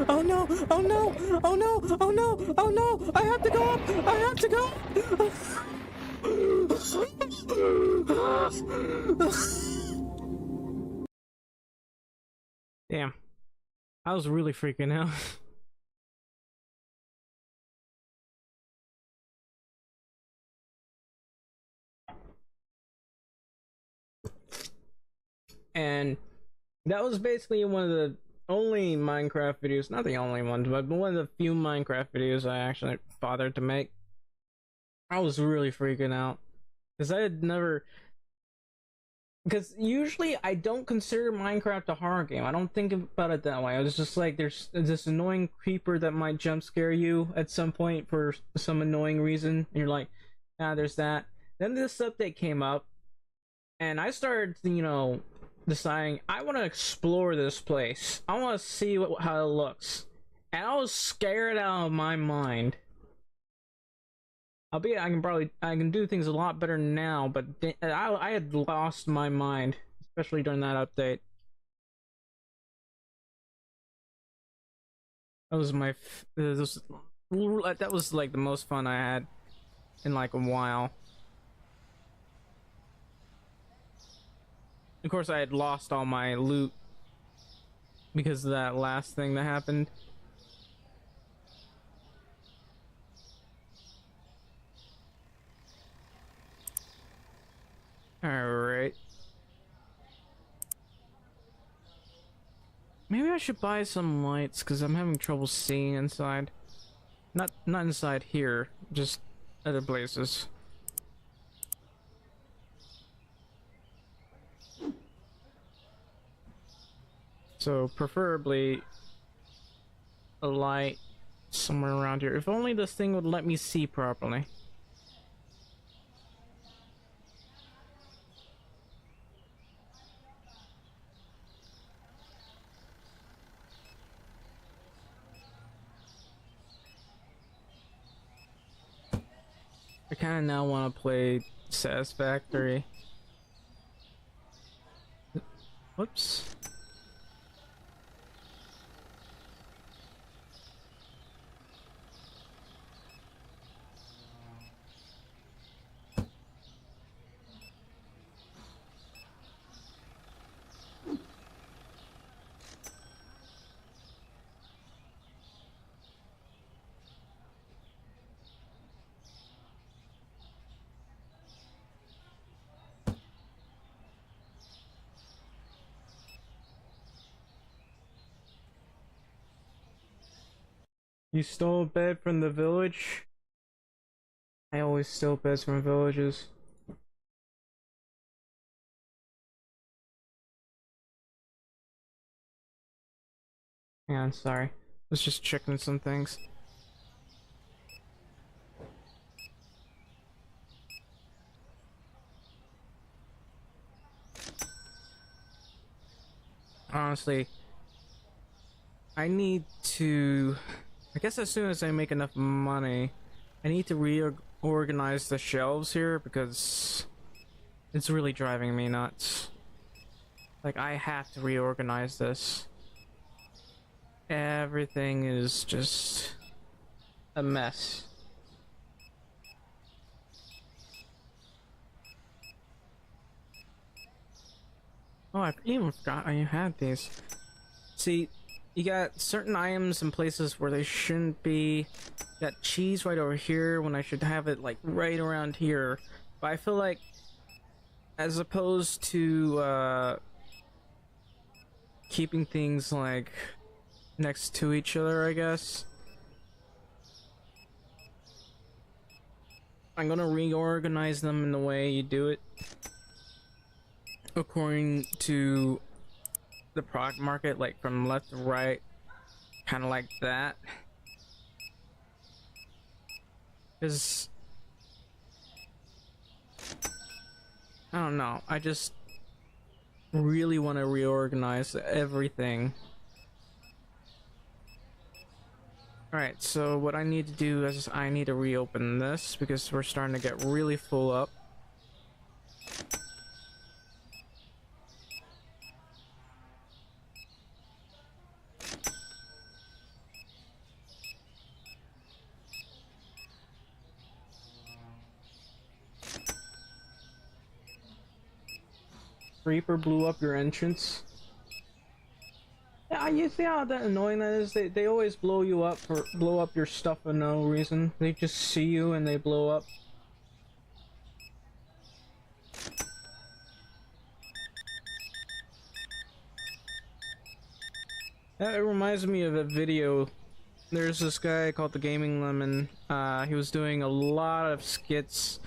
Oh no! Oh no! Oh no! Oh no! Oh no! I have to go up! I have to go!
Damn. I was really freaking out. And that was basically one of the only Minecraft videos, not the only ones, but one of the few Minecraft videos I actually bothered to make. I was really freaking out because I had never, because usually I don't consider Minecraft a horror game. I don't think about it that way. I was just like, there's this annoying creeper that might jump scare you at some point for some annoying reason, and you're like, ah, there's that. Then this update came up, and I started, deciding I want to explore this place. I want to see how it looks, and I was scared out of my mind. Albeit I can do things a lot better now, but I had lost my mind, especially during that update. That was that was like the most fun I had in like a while. Of course, I had lost all my loot because of that last thing that happened. Alright. Maybe I should buy some lights because I'm having trouble seeing inside. Not inside here, just other places. So preferably a light somewhere around here. If only this thing would let me see properly. I kind of now want to play Satisfactory. Whoops. You stole a bed from the village? I always steal beds from villages. Yeah, I'm sorry. I was just checking some things. Honestly, I need to, I guess as soon as I make enough money, I need to reorganize the shelves here because it's really driving me nuts. Like, I have to reorganize this. Everything is just a mess. Oh, I even forgot I had these. See, you got certain items in places where they shouldn't be. You got cheese right over here when I should have it like right around here. But I feel like, as opposed to keeping things like next to each other, I guess I'm gonna reorganize them in the way you do it, according to the product market, like from left to right, kind of like that. Because I don't know, I just really want to reorganize everything. Alright, so what I need to do is I need to reopen this because we're starting to get really full up. Reaper blew up your entrance. Yeah, you see how that annoying that is? They always blow you up or blow up your stuff for no reason. They just see you and they blow up. That reminds me of a video. There's this guy called the Gaming Lemon. He was doing a lot of skits.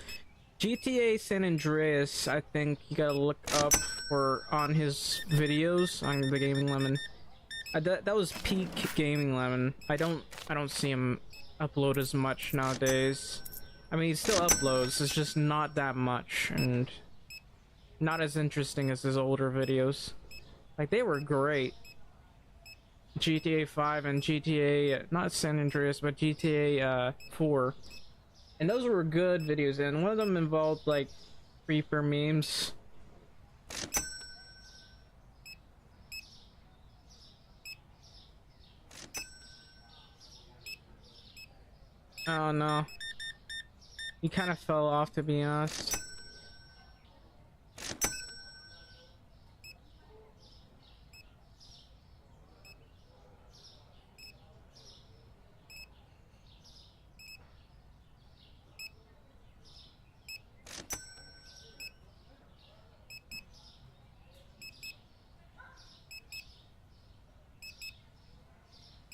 GTA San Andreas, I think you gotta look up for on his videos on the Gaming Lemon. That was peak Gaming Lemon. I don't see him upload as much nowadays. I mean, he still uploads, it's just not that much and not as interesting as his older videos. Like, they were great. GTA 5 and GTA, not San Andreas, but GTA 4. And those were good videos, and one of them involved like creeper memes. Oh no. He kind of fell off, to be honest.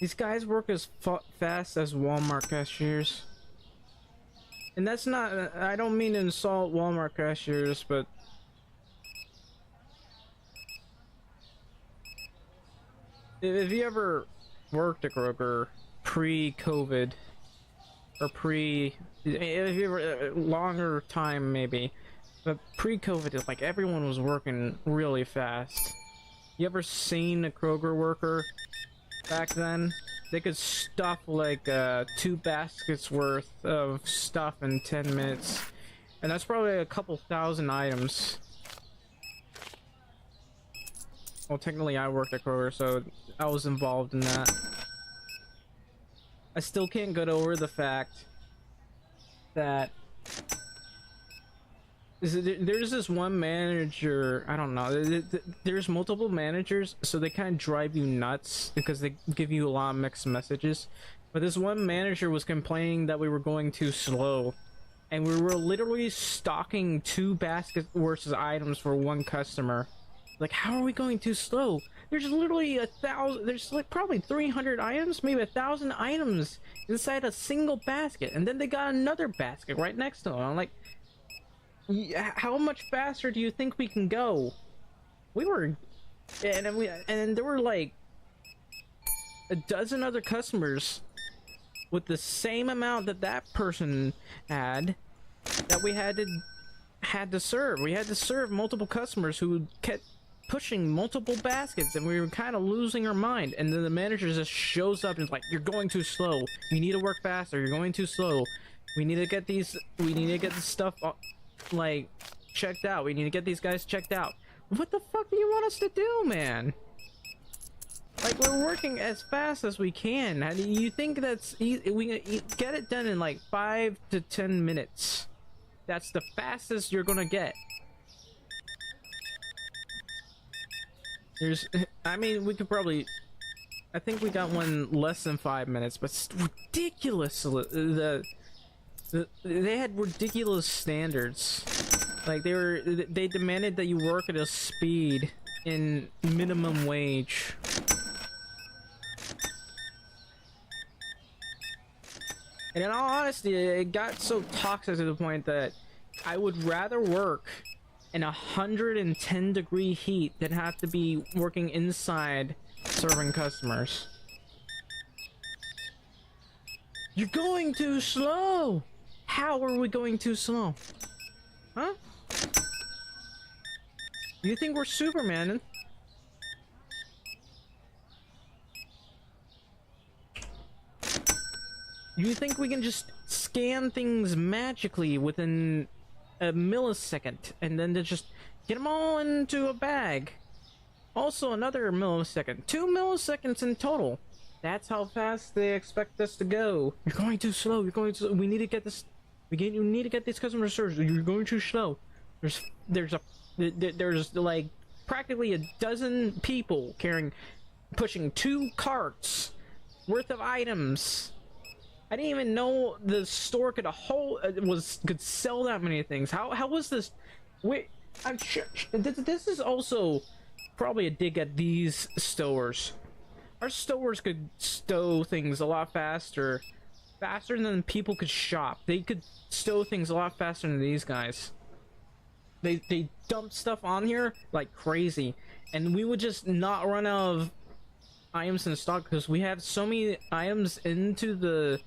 These guys work as fast as Walmart cashiers. And that's not, I don't mean to insult Walmart cashiers, but if you ever worked at Kroger pre-COVID, or if you ever, longer time maybe, but pre-COVID, it's like everyone was working really fast. You ever seen a Kroger worker back then? They could stuff like 2 baskets worth of stuff in 10 minutes, and that's probably a couple thousand items. Well, technically I worked at Kroger, so I was involved in that. I still can't get over the fact that there's this one manager, I don't know, there's multiple managers, so they kind of drive you nuts because they give you a lot of mixed messages. But this one manager was complaining that we were going too slow, and we were literally stocking 2 baskets worth of items for one customer. Like, how are we going too slow? There's literally 1,000, there's like probably 300 items, maybe 1,000 items inside a single basket, and then they got another basket right next to them. I'm like, how much faster do you think we can go? We were, and there were like a dozen other customers with the same amount that that person had that we had to serve. We had to serve multiple customers who kept pushing multiple baskets, and we were kind of losing our mind. And then the manager just shows up and is like, "You're going too slow. You need to work faster. You're going too slow. We need to get these. We need to get this stuff like checked out. We need to get these guys checked out." What the fuck do you want us to do, man? Like, we're working as fast as we can. How do you think that's easy? We can get it done in like 5 to 10 minutes. That's the fastest you're gonna get. I mean, we could probably, I think we got one less than 5 minutes, but it's ridiculous. They had ridiculous standards. Like, they demanded that you work at a speed in minimum wage. And in all honesty, it got so toxic to the point that I would rather work in 110-degree heat than have to be working inside serving customers. You're going too slow! How are we going too slow? Huh? You think we're Superman? You think we can just scan things magically within a millisecond and then to just get them all into a bag? Also another millisecond. 2 milliseconds in total. That's how fast they expect us to go. You're going too slow. You're going too. We need to get this. You need to get these customer service. You're going too slow. There's like practically a dozen people pushing 2 carts worth of items. I didn't even know the store could sell that many things. How was this? Wait, I'm sure this is also probably a dig at these stores. Our stores could stow things a lot faster than people could shop. They could stow things a lot faster than these guys. They dump stuff on here like crazy, and we would just not run out of items in stock because we have so many items into the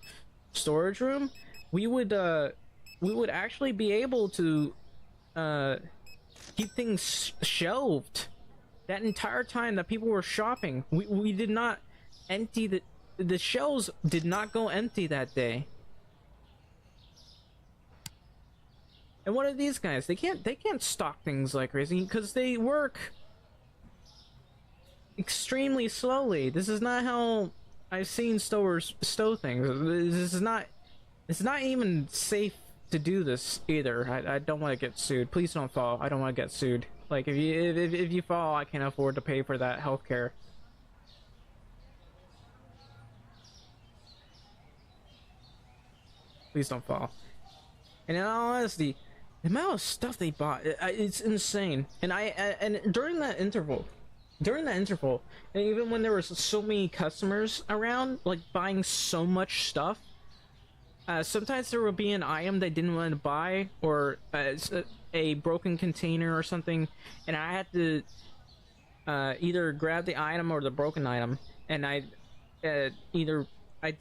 storage room. We would actually be able to keep things shelved that entire time that people were shopping. We did not empty the shelves did not go empty that day. And what are these guys? They can't stock things like crazy because they work extremely slowly. This is not how I've seen stores stow things. It's not even safe to do this either. I don't want to get sued. Please don't fall. I don't want to get sued. Like, if you fall, I can't afford to pay for that healthcare. Please don't fall. And in all honesty, the amount of stuff they bought, it's insane. And during that interval, and even when there was so many customers around, like buying so much stuff, sometimes there would be an item they didn't want to buy, or a broken container or something, and I had to either grab the item or the broken item, and I'd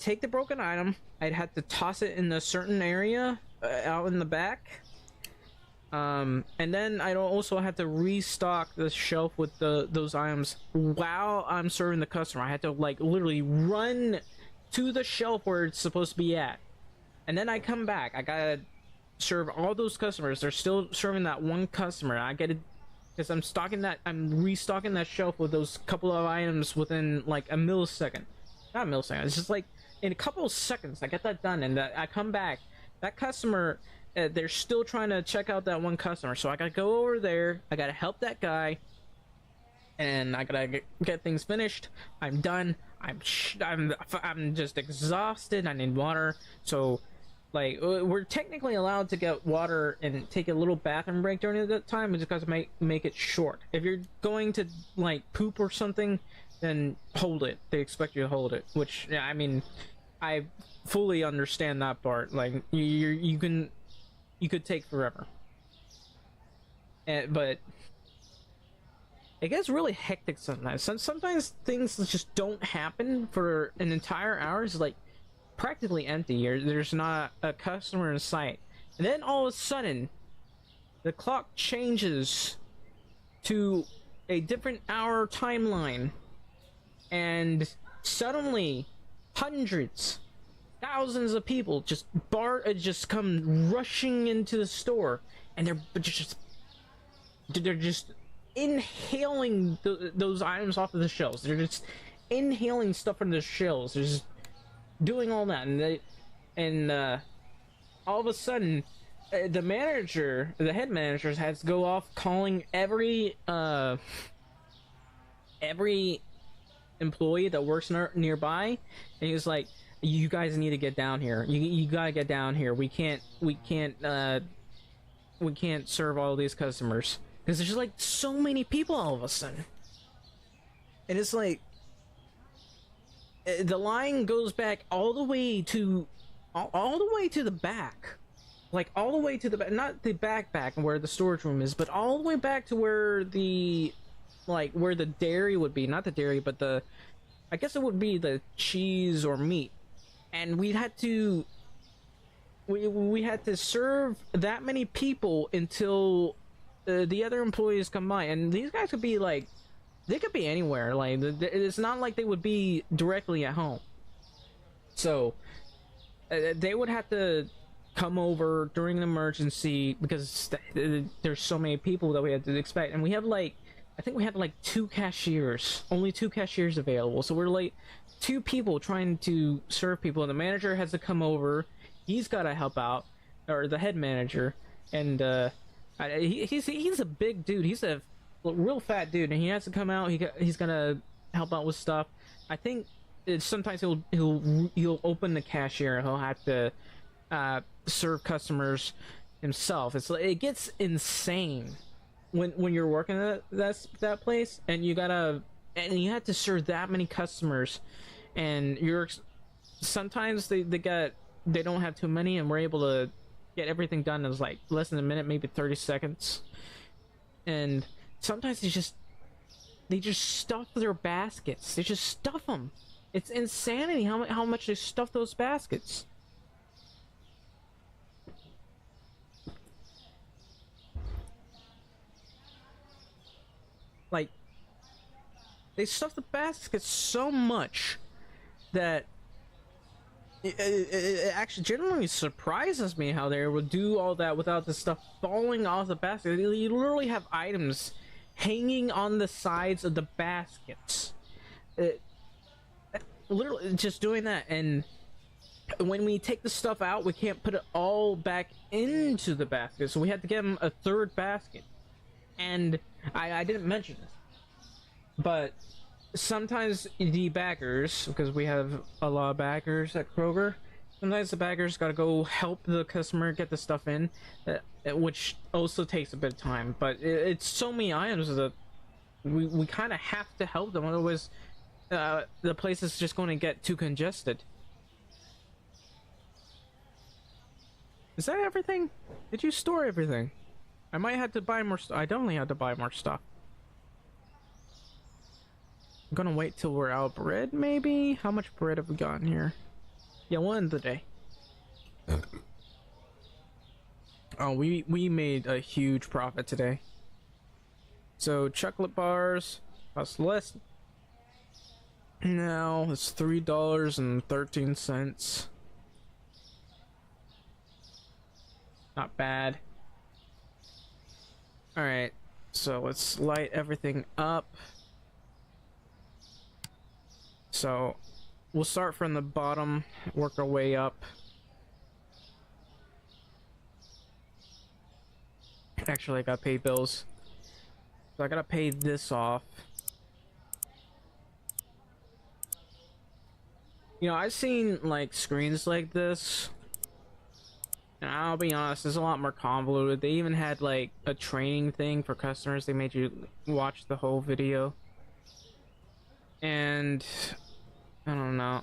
take the broken item, I'd have to toss it in a certain area out in the back, and then I'd also have to restock the shelf with those items while I'm serving the customer. I had to like literally run to the shelf where it's supposed to be at, and then I come back. I gotta serve all those customers. They're still serving that one customer. I get it because I'm restocking that shelf with those couple of items within like a millisecond. Not a millisecond, it's just like in a couple of seconds I get that done, and I come back. That customer, they're still trying to check out that one customer, so I gotta go over there, I gotta help that guy, and I gotta get things finished. I'm done. I'm just exhausted. I need water. So like, we're technically allowed to get water and take a little bathroom break during that time. We just got to make it short. If you're going to like poop or something, then hold it. They expect you to hold it, which, yeah, I mean, I fully understand that part. Like, you could take forever, but it gets really hectic sometimes. Sometimes things just don't happen for an entire hour. It's like practically empty. There's not a customer in sight, and then all of a sudden the clock changes to a different hour timeline, and suddenly hundreds, thousands of people just come rushing into the store, and they're just inhaling those items off of the shelves. They're just inhaling stuff from the shelves. They're just doing all that, and all of a sudden, the head manager, has to go off calling every employee that works nearby, and he was like, "You guys need to get down here. You gotta get down here. We can't serve all these customers because there's just like so many people all of a sudden." And it's like the line goes back all the way to the back, like all the way to the back, not the back where the storage room is, but all the way back to where the dairy would be. Not the dairy, but I guess it would be the cheese or meat. And we had to serve that many people until the other employees come by. And these guys could be like, they could be anywhere. Like, it's not like they would be directly at home. So they would have to come over during an emergency because there's so many people that we had to expect. And we have like, I think we had like only two cashiers available. So we're like two people trying to serve people, and the manager has to come over. He's got to help out, or the head manager. And he's a big dude. He's a real fat dude, and he has to come out. He's gonna help out with stuff. I think sometimes he'll open the cashier, and he'll have to serve customers himself. It gets insane when you're working at that place, and you have to serve that many customers, and sometimes they don't have too many, and we're able to get everything done in like less than a minute, maybe 30 seconds. And sometimes they just stuff their baskets. They just stuff them. It's insanity how much they stuff those baskets. Like, they stuff the baskets so much that it actually generally surprises me how they would do all that without the stuff falling off the basket. You literally have items hanging on the sides of the baskets. Literally just doing that, and when we take the stuff out, we can't put it all back into the basket, so we had to get them a third basket. And I didn't mention this, but sometimes the baggers, because we have a lot of baggers at Kroger, sometimes the baggers gotta go help the customer get the stuff in, which also takes a bit of time. But it's so many items that we kind of have to help them, otherwise the place is just going to get too congested. Is that everything? Did you store everything? I might have to buy more I definitely had to buy more stuff. I'm gonna wait till we're out of bread, maybe? How much bread have we gotten here? Yeah, one of the day. Oh, we made a huge profit today. So chocolate bars cost less. Now it's $3.13. Not bad. Alright, so let's light everything up. So we'll start from the bottom, work our way up. Actually, I gotta pay bills, so I gotta pay this off. You know, I've seen like screens like this, and I'll be honest, it's a lot more convoluted. They even had like a training thing for customers. They made you watch the whole video, and I don't know.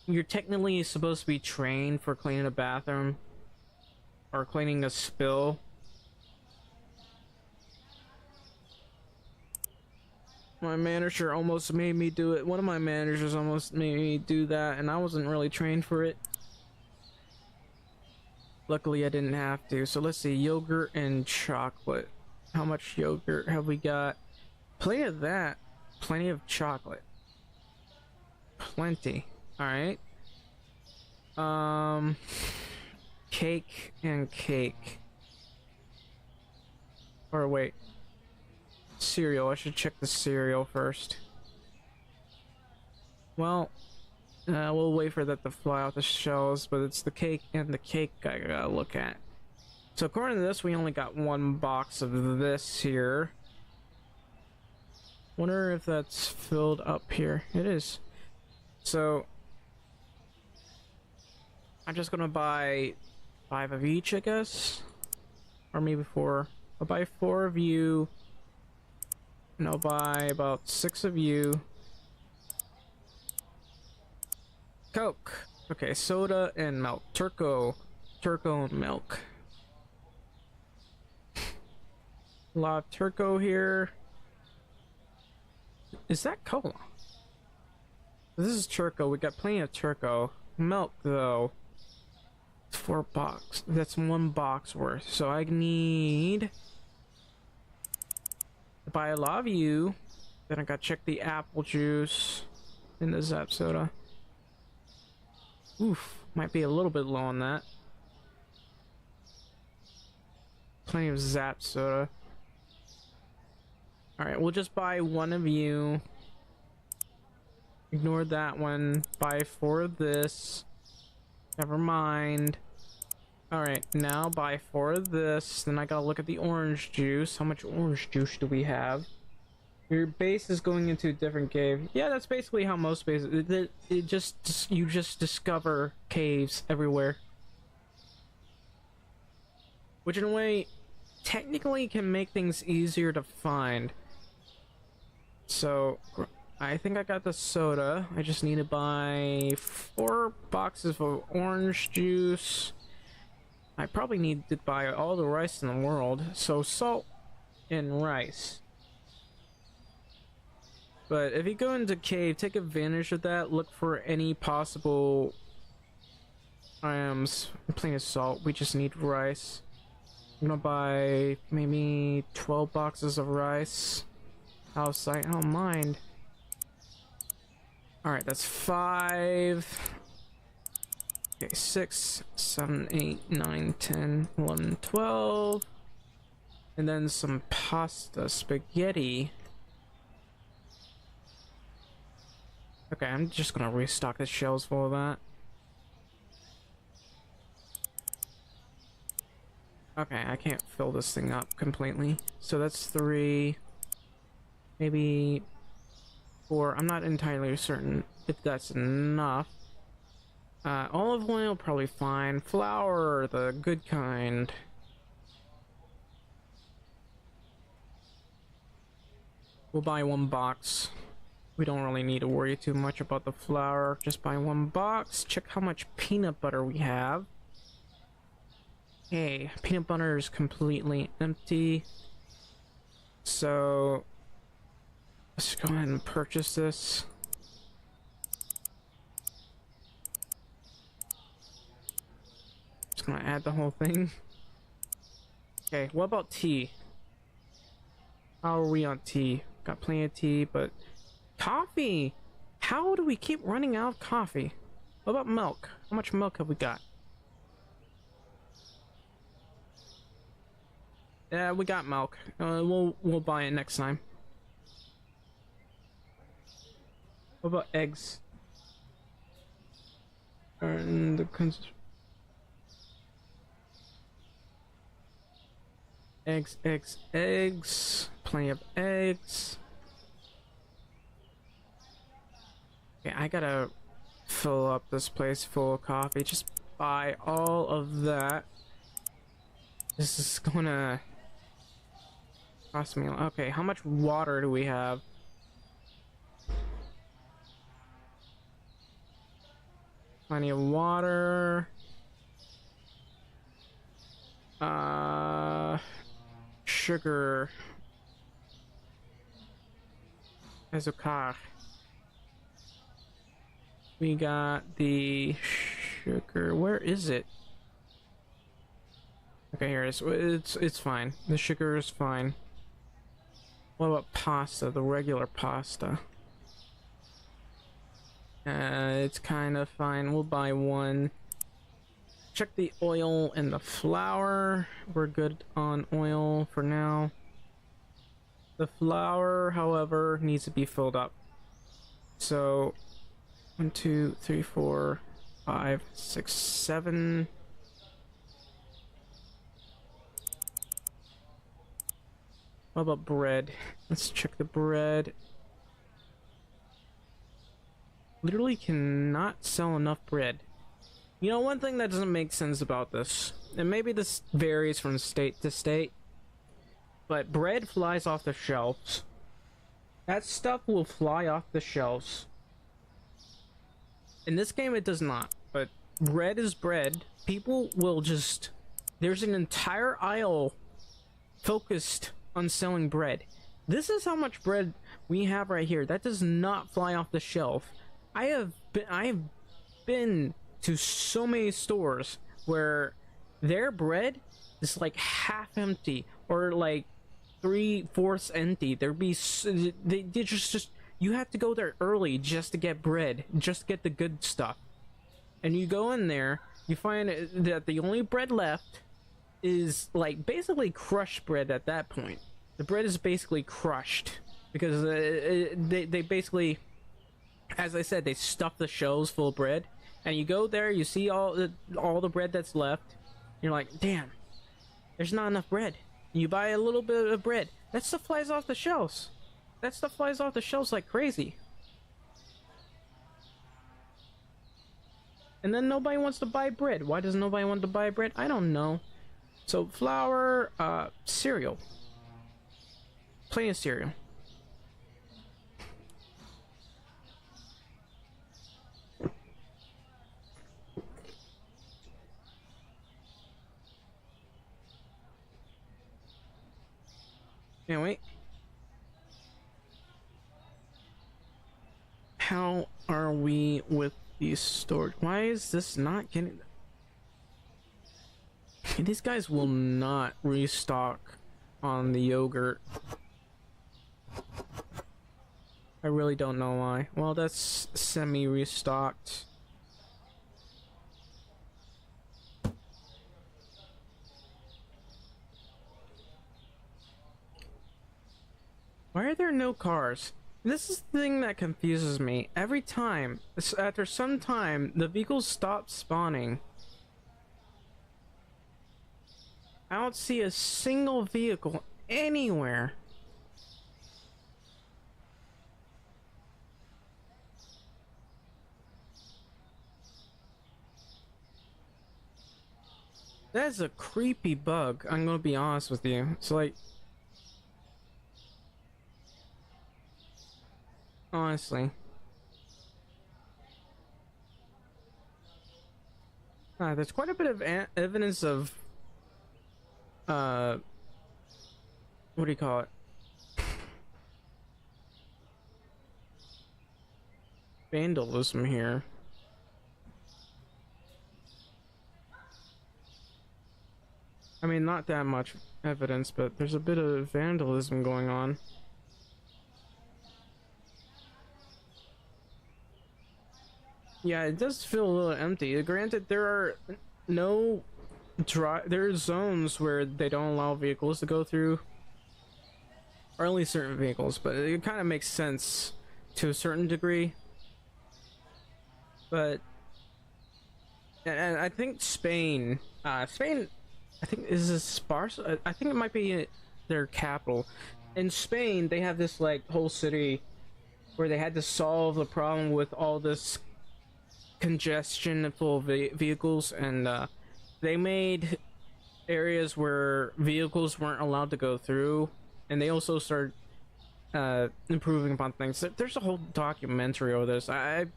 You're technically supposed to be trained for cleaning a bathroom or cleaning a spill. My manager almost made me do it. One of my managers almost made me do that, and I wasn't really trained for it. Luckily, I didn't have to. So let's see, yogurt and chocolate. How much yogurt have we got? Plenty of that. Plenty of chocolate. Plenty. Alright. Cake and cake. Or wait. Cereal. I should check the cereal first. Well, we'll wait for that to fly off the shelves, but it's the cake and the cake I gotta look at. So according to this, we only got one box of this here. Wonder if that's filled up here. It is. So I'm just gonna buy 5 of each, I guess, or maybe 4. I'll buy 4 of you, and I'll buy about 6 of you. Coke. Okay, soda and milk. Turco and milk. A lot of Turco here. Is that cola? This is Turco. We got plenty of Turco. Milk, though. 4 box. That's 1 box worth. So I need to buy a lot of you. Then I gotta check the apple juice in the Zap soda. Oof, might be a little bit low on that. Plenty of Zap soda. Alright, we'll just buy 1 of you. Ignore that one. Buy 4 of this. Never mind. Alright, now buy 4 of this. Then I gotta look at the orange juice. How much orange juice do we have? Your base is going into a different cave. Yeah, that's basically how most bases... you just discover caves everywhere. Which in a way, technically can make things easier to find. So, I think I got the soda. I just need to buy 4 boxes of orange juice. I probably need to buy all the rice in the world. So, salt and rice. But if you go into cave, take advantage of that. Look for any possible items. Plenty of salt. We just need rice. I'm gonna buy maybe 12 boxes of rice. Outside, I don't mind. Alright, that's 5. Okay, 6, 7, 8, 9, 10, 11, 12. And then some pasta, spaghetti. Okay, I'm just gonna restock the shelves full of that. Okay, I can't fill this thing up completely. So that's 3, maybe 4. I'm not entirely certain if that's enough. Olive oil, probably fine. Flour, the good kind. We'll buy 1 box. We don't really need to worry too much about the flour. Just buy 1 box. Check how much peanut butter we have. Okay, peanut butter is completely empty. So let's go ahead and purchase this. Just gonna add the whole thing. Okay, what about tea? How are we on tea? Got plenty of tea, but coffee! How do we keep running out of coffee? What about milk? How much milk have we got? Yeah, we got milk. We'll buy it next time. What about eggs? And the eggs. Plenty of eggs. Okay, I gotta fill up this place full of coffee. Just buy all of that. This is gonna cost me. Okay, how much water do we have? Plenty of water. Sugar. Azúcar. We got the sugar. Where is it? Okay, here it is. It's fine. The sugar is fine. What about pasta? The regular pasta. It's kind of fine. We'll buy one. Check the oil and the flour. We're good on oil for now. The flour, however, needs to be filled up. So 1, 2, 3, 4, 5, 6, 7. What about bread? Let's check the bread. Literally cannot sell enough bread. You know, one thing that doesn't make sense about this, and maybe this varies from state to state, but bread flies off the shelves. That stuff will fly off the shelves. In this game, it does not, but bread is bread. People will just... There's an entire aisle focused on selling bread. This is how much bread we have right here. That does not fly off the shelf. I have been to so many stores where their bread is like half empty or like 3/4 empty. They just you have to go there early just to get bread, just to get the good stuff. And you go in there, you find that the only bread left is like basically crushed bread at that point. The bread is basically crushed because they basically, as I said, they stuff the shelves full of bread. And you go there, you see all the bread that's left. You're like, damn, there's not enough bread. You buy a little bit of bread. That stuff flies off the shelves. That stuff flies off the shelves like crazy. And then nobody wants to buy bread. Why does nobody want to buy bread? I don't know. So flour, cereal. Plenty of cereal. Can't wait. How are we with the storage? Why is this not getting... These guys will not restock on the yogurt. I really don't know why. Well, that's semi-restocked. Why are there no cars? This is the thing that confuses me. Every time, after some time, the vehicles stop spawning. I don't see a single vehicle anywhere. That's a creepy bug, I'm gonna be honest with you. It's like... Honestly. There's quite a bit of evidence of... what do you call it? Vandalism here. I mean, not that much evidence, but there's a bit of vandalism going on. Yeah, it does feel a little empty. Granted, there are no there are zones where they don't allow vehicles to go through, or only certain vehicles, but it kind of makes sense to a certain degree. But and I think Spain, I think is this Sparta. I think it might be their capital. In Spain, they have this like whole city where they had to solve the problem with all this congestion full of vehicles, and they made areas where vehicles weren't allowed to go through, and they also started improving upon things. There's a whole documentary over this. I'm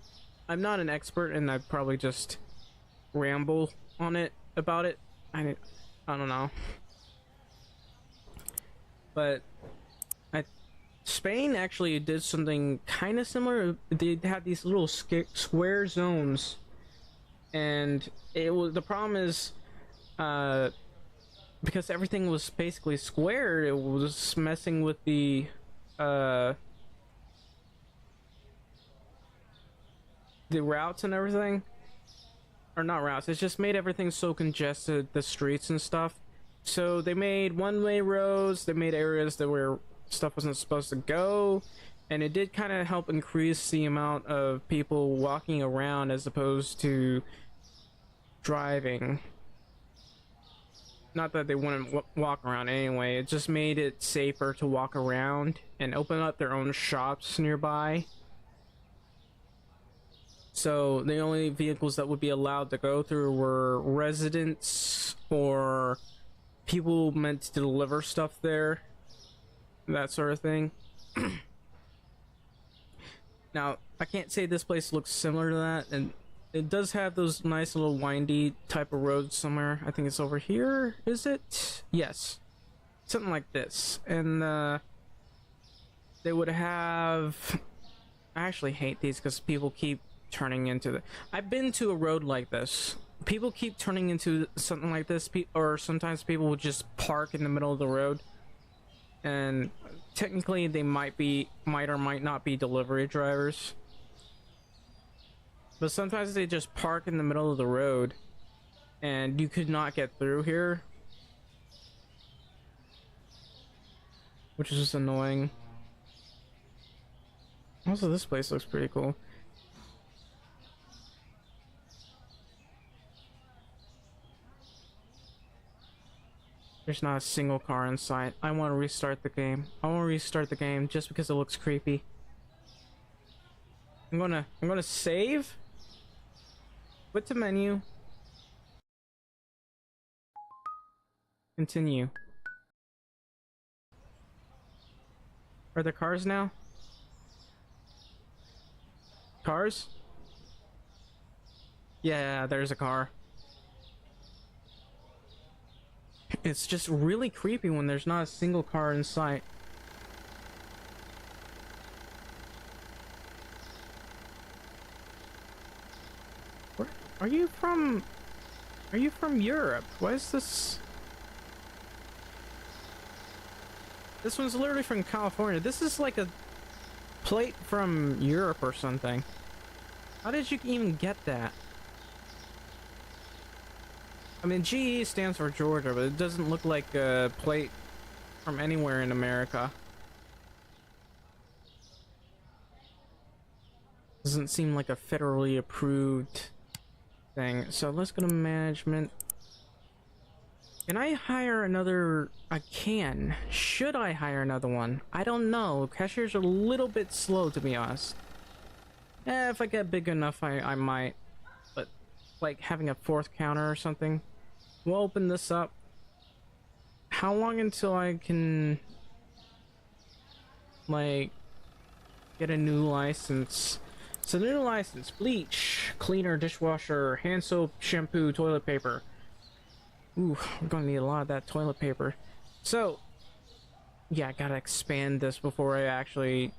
not an expert, and I probably just ramble on it about it. I don't know, but Spain actually did something kind of similar. They had these little square zones, and the problem is because everything was basically square, it was messing with the the routes and everything, or not routes, it's just made everything so congested, the streets and stuff. So they made one-way roads, they made areas that where stuff wasn't supposed to go, and it did kind of help increase the amount of people walking around as opposed to driving. Not that they wouldn't walk around anyway, it just made it safer to walk around and open up their own shops nearby. So the only vehicles that would be allowed to go through were residents or people meant to deliver stuff there, that sort of thing. Now, I can't say this place looks similar to that, and it does have those nice little windy type of roads somewhere. I think it's over here, is it? Yes. Something like this. And they would have... I actually hate these because people keep turning into the... I've been to a road like this. People keep turning into something like this, or sometimes people would just park in the middle of the road. And technically they might or might not be delivery drivers. But sometimes they just park in the middle of the road and you could not get through here, which is just annoying. Also, this place looks pretty cool. There's not a single car in sight. I want to restart the game. I want to restart the game just because it looks creepy. I'm gonna save. Quit to menu. Continue. Are there cars now? Cars? Yeah, there's a car. It's just really creepy when there's not a single car in sight. Where are you from? Are you from Europe? Why is this? This one's literally from California. This is like a plate from Europe or something. How did you even get that? I mean, GE stands for Georgia, but it doesn't look like a plate from anywhere in America. Doesn't seem like a federally approved thing. So let's go to management. Can I hire another? I can. Should I hire another one? I don't know. Cashiers are a little bit slow, to be honest. If I get big enough, I might. But like having a fourth counter or something. We'll open this up. How long until I can like get a new license? So the new license: bleach, cleaner, dishwasher, hand soap, shampoo, toilet paper. Ooh, we're gonna need a lot of that toilet paper. So yeah, I gotta expand this before I actually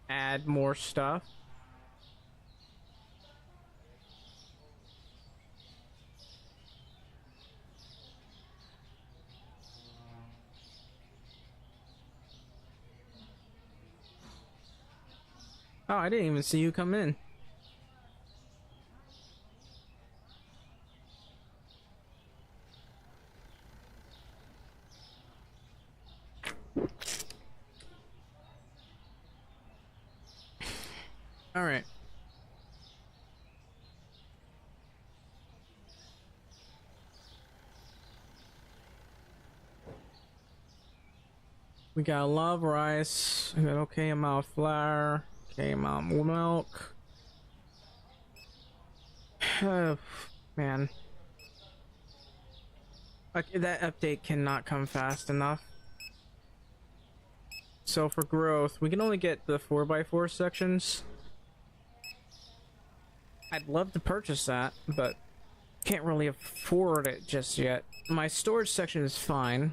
add more stuff. Oh, I didn't even see you come in. All right. We got a lot of rice. We got okay amount of flour. Okay amount of milk. Oh, man. Okay, that update cannot come fast enough. So for growth, we can only get the 4x4 sections. I'd love to purchase that, but can't really afford it just yet. My storage section is fine.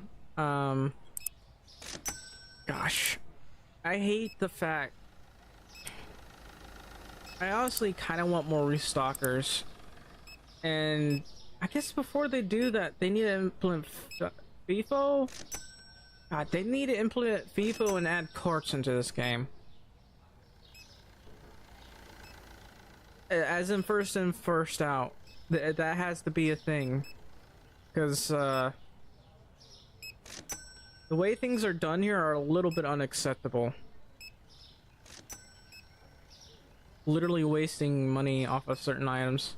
Gosh. I hate the fact... I honestly kind of want more restockers. And I guess before they do that, they need to implement FIFO? God, they need to implement FIFO and add carts into this game. As in first in, first out. That has to be a thing. Because, the way things are done here are a little bit unacceptable. Literally wasting money off of certain items.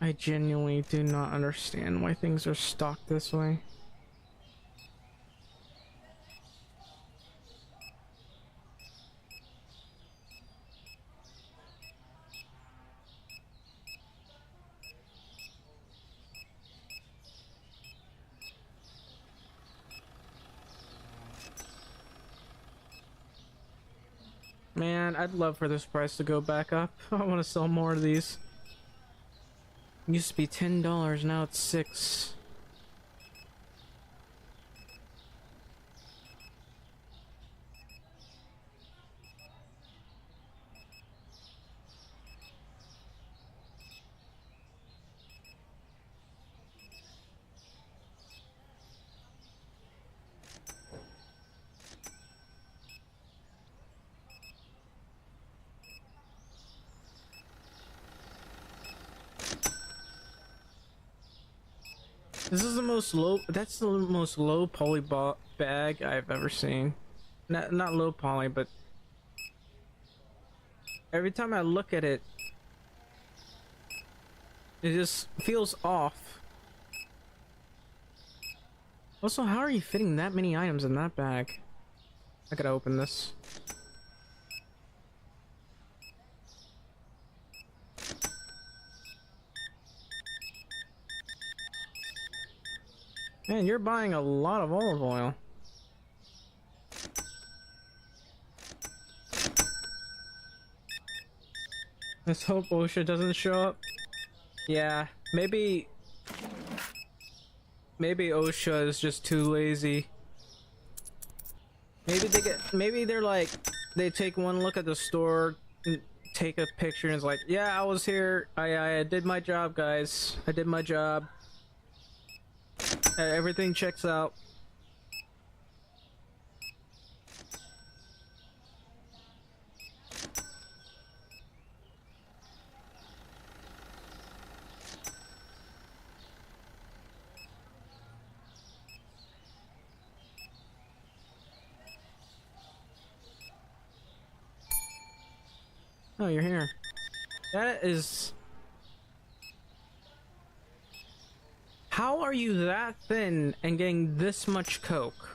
I genuinely do not understand why things are stocked this way. Man, I'd love for this price to go back up. I want to sell more of these. Used to be $10, now it's $6. This is the most low. That's the most low poly bag I've ever seen. Not low poly, but every time I look at it, it just feels off. Also, how are you fitting that many items in that bag? I gotta open this. Man, you're buying a lot of olive oil. Let's hope OSHA doesn't show up. Yeah, maybe OSHA is just too lazy. Maybe they're like, they take one look at the store, and take a picture, and it's like, yeah, I was here. I did my job, guys. I did my job. Everything checks out. Oh, you're here. That is... How are you that thin and getting this much coke?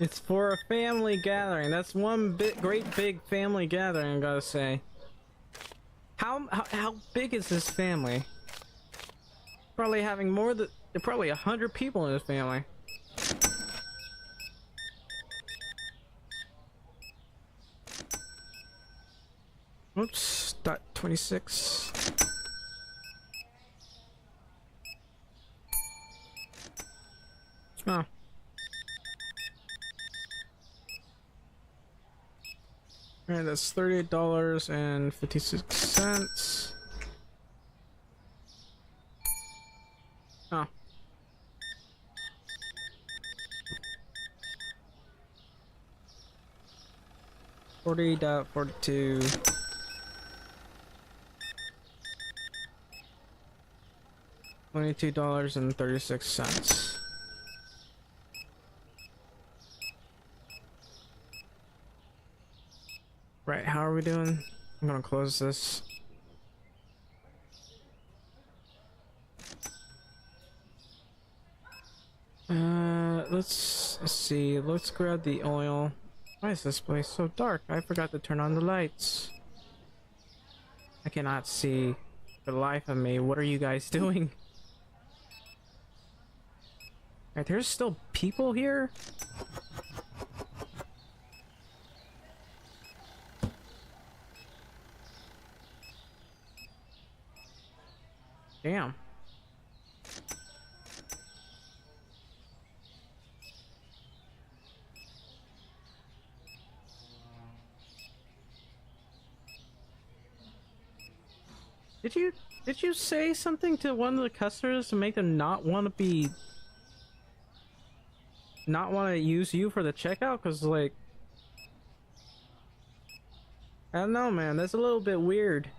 It's for a family gathering. That's one great big family gathering, I gotta say. How big is this family? Probably having more than probably 100 people in this family. Oops, .26. Oh. Alright, that's $38.56. Oh. $40.42. $22.36. Right, how are we doing? I'm gonna close this. let's see. Let's grab the oil. Why is this place so dark? I forgot to turn on the lights. I cannot see for the life of me. What are you guys doing? Right, there's still people here? Damn. Did you say something to one of the customers to make them not want to use you for the checkout? Cause like, I don't know, man, that's a little bit weird.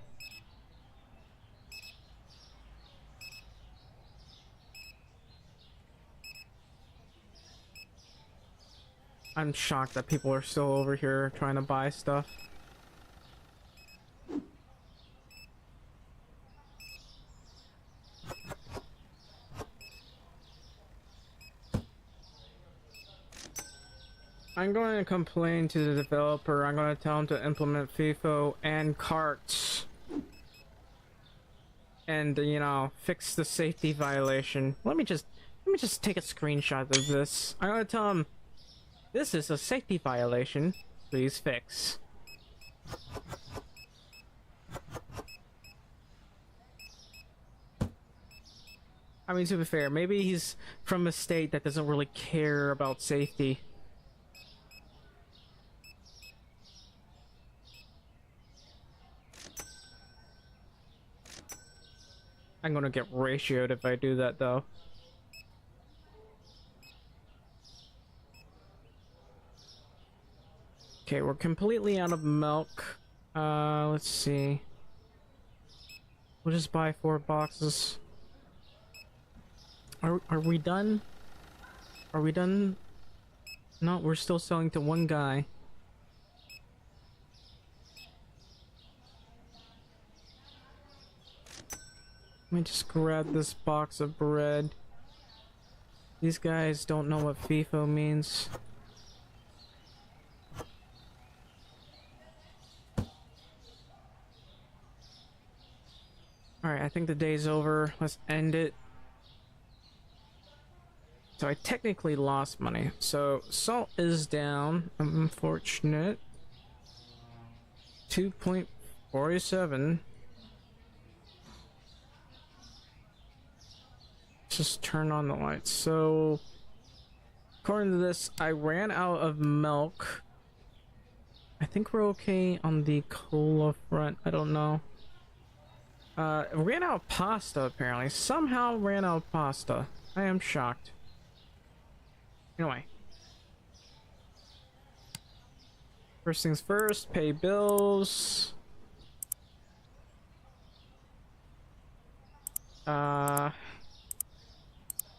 I'm shocked that people are still over here trying to buy stuff. I'm going to complain to the developer. I'm going to tell him to implement FIFO and carts. And, you know, fix the safety violation. Let me just take a screenshot of this. I'm going to tell him, this is a safety violation. Please fix. I mean, to be fair, maybe he's from a state that doesn't really care about safety. I'm gonna get ratioed if I do that, though. Okay, we're completely out of milk. Let's see. We'll just buy 4 boxes. Are we done? Are we done? No, we're still selling to one guy. Let me just grab this box of bread. These guys don't know what FIFO means. Alright, I think the day's over. Let's end it. So I technically lost money. So salt is down. Unfortunate. 2.47. Just turn on the lights. So according to this, I ran out of milk. I think we're okay on the cola front. I don't know. Ran out of pasta apparently. Somehow ran out of pasta. I am shocked. Anyway. First things first, pay bills.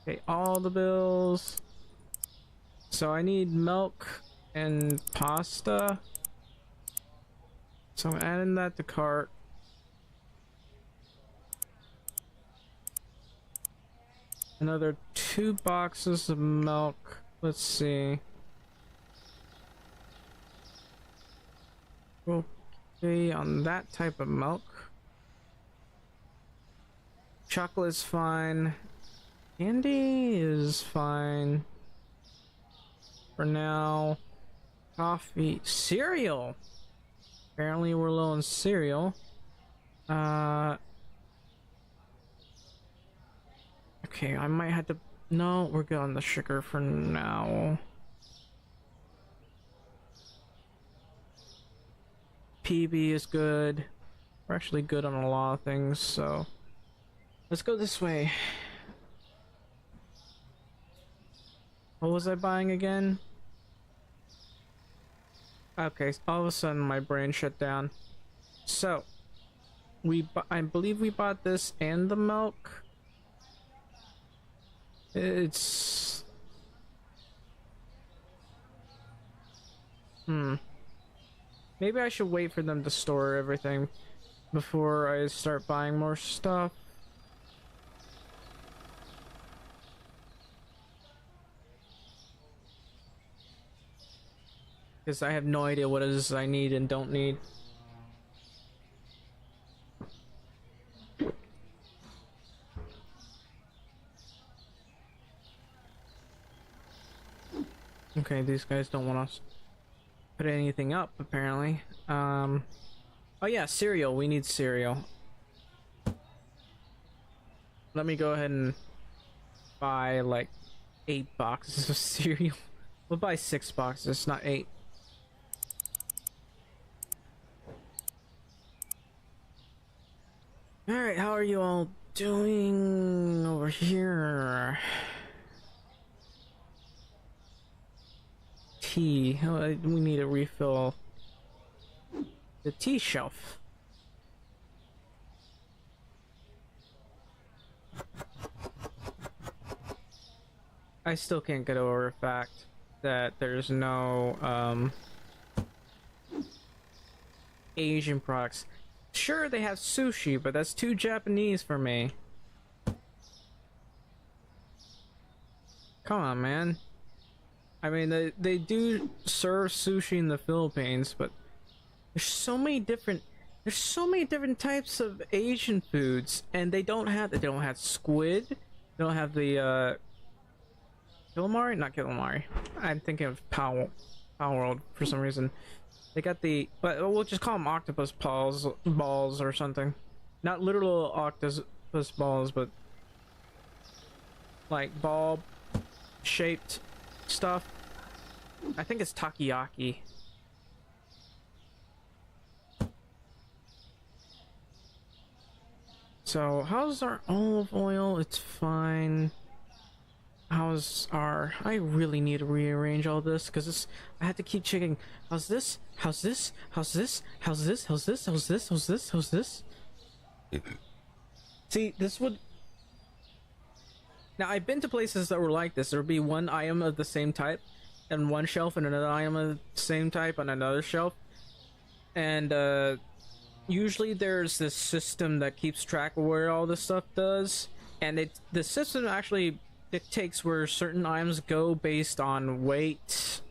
Pay all the bills. So I need milk and pasta. So I'm adding that to cart. Another 2 boxes of milk. Let's see. Okay, on that type of milk. Chocolate's fine. Candy is fine. For now. Coffee. Cereal! Apparently we're low on cereal. Okay, I might have to... No, we're good on the sugar for now. PB is good. We're actually good on a lot of things, so... Let's go this way. What was I buying again? Okay, all of a sudden my brain shut down. So, I believe we bought this and the milk. It's... Maybe I should wait for them to store everything before I start buying more stuff. because I have no idea what it is I need and don't need. Okay, these guys don't want us put anything up apparently. Oh yeah, cereal. We need cereal. Let me go ahead and buy like 8 boxes of cereal. We'll buy 6 boxes, not 8. Alright, how are you all doing over here? Tea. We need to refill the tea shelf. I still can't get over the fact that there's no Asian products. Sure, they have sushi, but that's too Japanese for me. Come on, man. I mean, they do serve sushi in the Philippines, but there's so many different types of Asian foods, and they don't have squid. They don't have the calamari, not calamari. I'm thinking of Power World for some reason. They got the, but we'll just call them octopus balls or something. Not literal octopus balls, but like ball shaped stuff. I think it's takoyaki. So how's our olive oil? It's fine. How's our... I really need to rearrange all this because I had to keep checking. How's this? How's this? How's this? How's this? How's this? How's this? How's this? How's this? See, this would... Now, I've been to places that were like this. There would be one item of the same type on one shelf and another item of the same type on another shelf. And, usually there's this system that keeps track of where all this stuff does. And the system actually dictates where certain items go based on weight,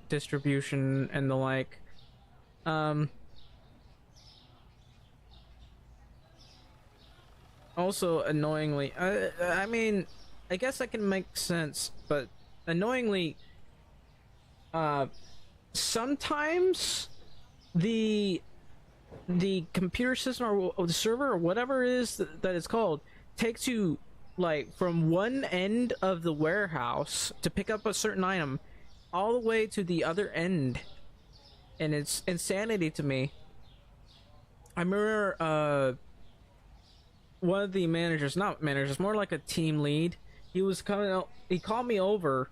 distribution, and the like. Also, annoyingly, I mean, I guess that can make sense, but annoyingly, sometimes the computer system or the server or whatever it is that it's called takes you like from one end of the warehouse to pick up a certain item all the way to the other end, and it's insanity to me. I remember one of the managers, not managers, more like a team lead, he was coming out, he called me over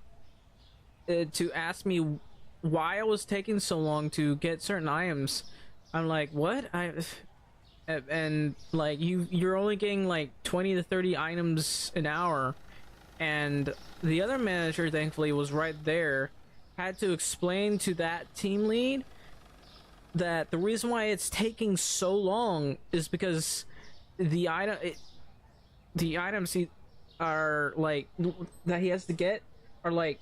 to ask me why I was taking so long to get certain items. I'm like, what? And like you're only getting like 20 to 30 items an hour, and the other manager thankfully was right there, had to explain to that team lead that the reason why it's taking so long is because the items are like that he has to get are like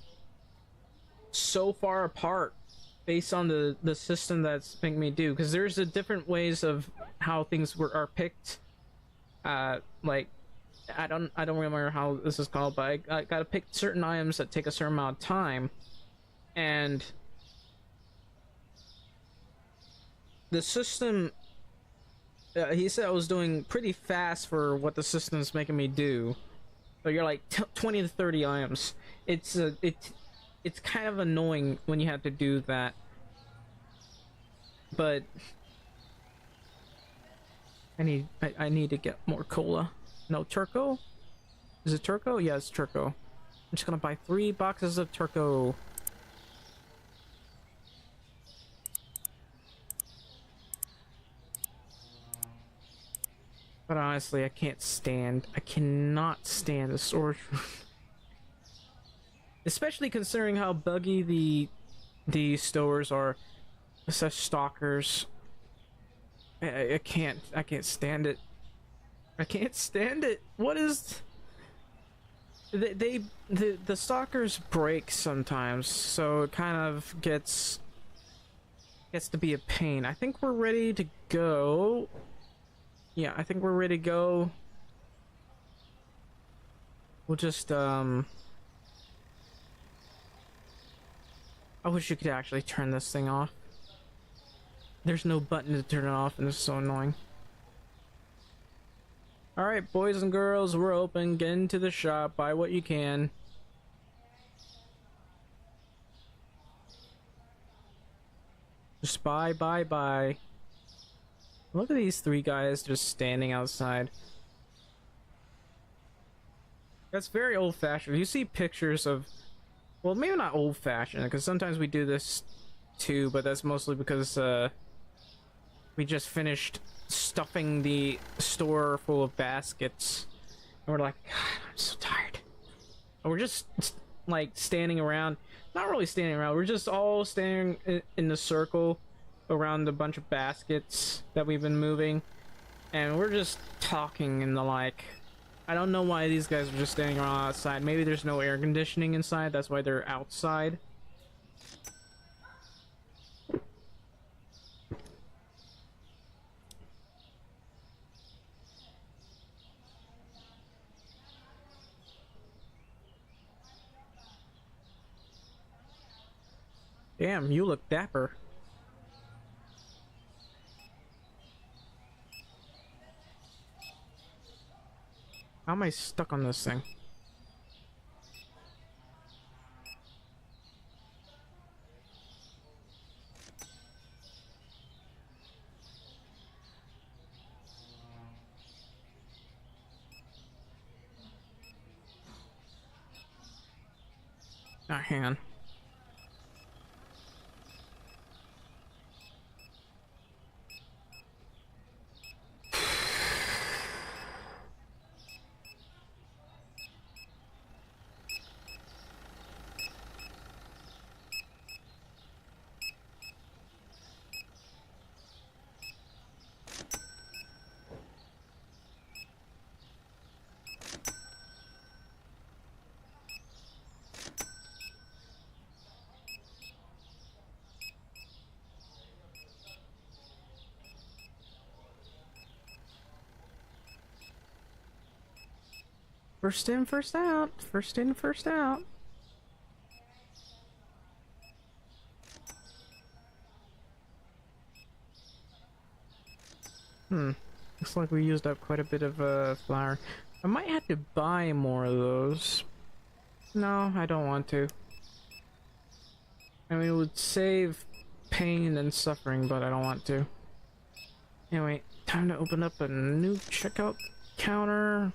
so far apart based on the system that's making me do, because there's a different ways of how things are picked. Like I don't remember how this is called, but I gotta pick certain items that take a certain amount of time, and the system, he said I was doing pretty fast for what the system's making me do. But you're like 20 to 30 items. It's kind of annoying when you have to do that. But I need to get more cola. No, Turco? Is it Turco? Yeah, it's Turco. I'm just gonna buy 3 boxes of Turco. But honestly, I cannot stand the storage room. Especially considering how buggy the stores are. Such stalkers. I can't stand it. I can't stand it. What is... The stalkers break sometimes, so it kind of gets gets to be a pain. I think we're ready to go. Yeah, I think we're ready to go. We'll just, I wish you could actually turn this thing off. There's no button to turn it off, and it's so annoying. Alright, boys and girls, we're open. Get into the shop, buy what you can. Just buy. Look at these three guys just standing outside. That's very old-fashioned. You see pictures of... Well, maybe not old-fashioned, because sometimes we do this too, but that's mostly because, we just finished stuffing the store full of baskets. And we're like, God, I'm so tired. And we're just, like, standing around. Not really standing around. We're just all standing in a circle around a bunch of baskets that we've been moving. And we're just talking and the like. I don't know why these guys are just standing around outside. Maybe there's no air conditioning inside. That's why they're outside. Damn, you look dapper. How am I stuck on this thing? Ah, hang on. First in, first out. First in, first out. Looks like we used up quite a bit of flour. I might have to buy more of those. No, I don't want to. I mean, it would save pain and suffering, but I don't want to. Anyway, time to open up a new checkout counter.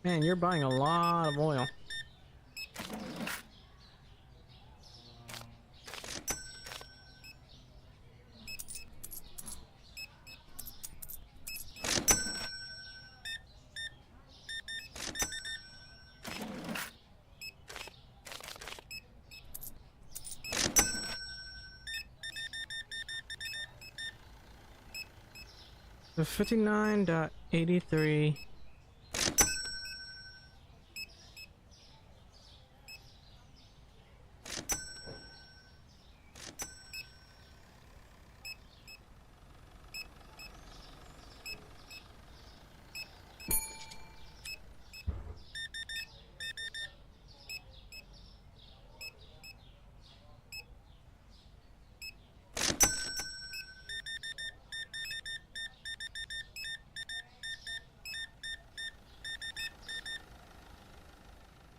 Man, you're buying a lot of oil. The 59.83.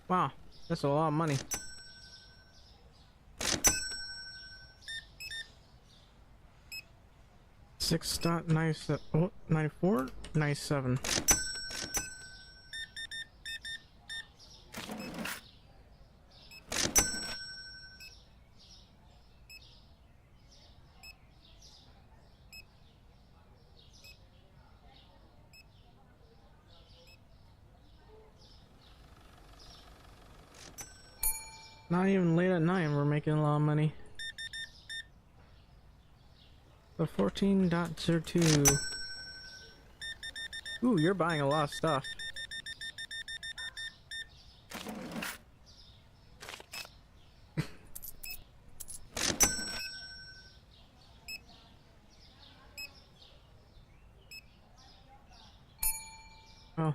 Wow, that's a lot of money. $6.97. Oh, 94? 97. Not even late at night and we're making a lot of money. The 14.02. Ooh, you're buying a lot of stuff. Oh.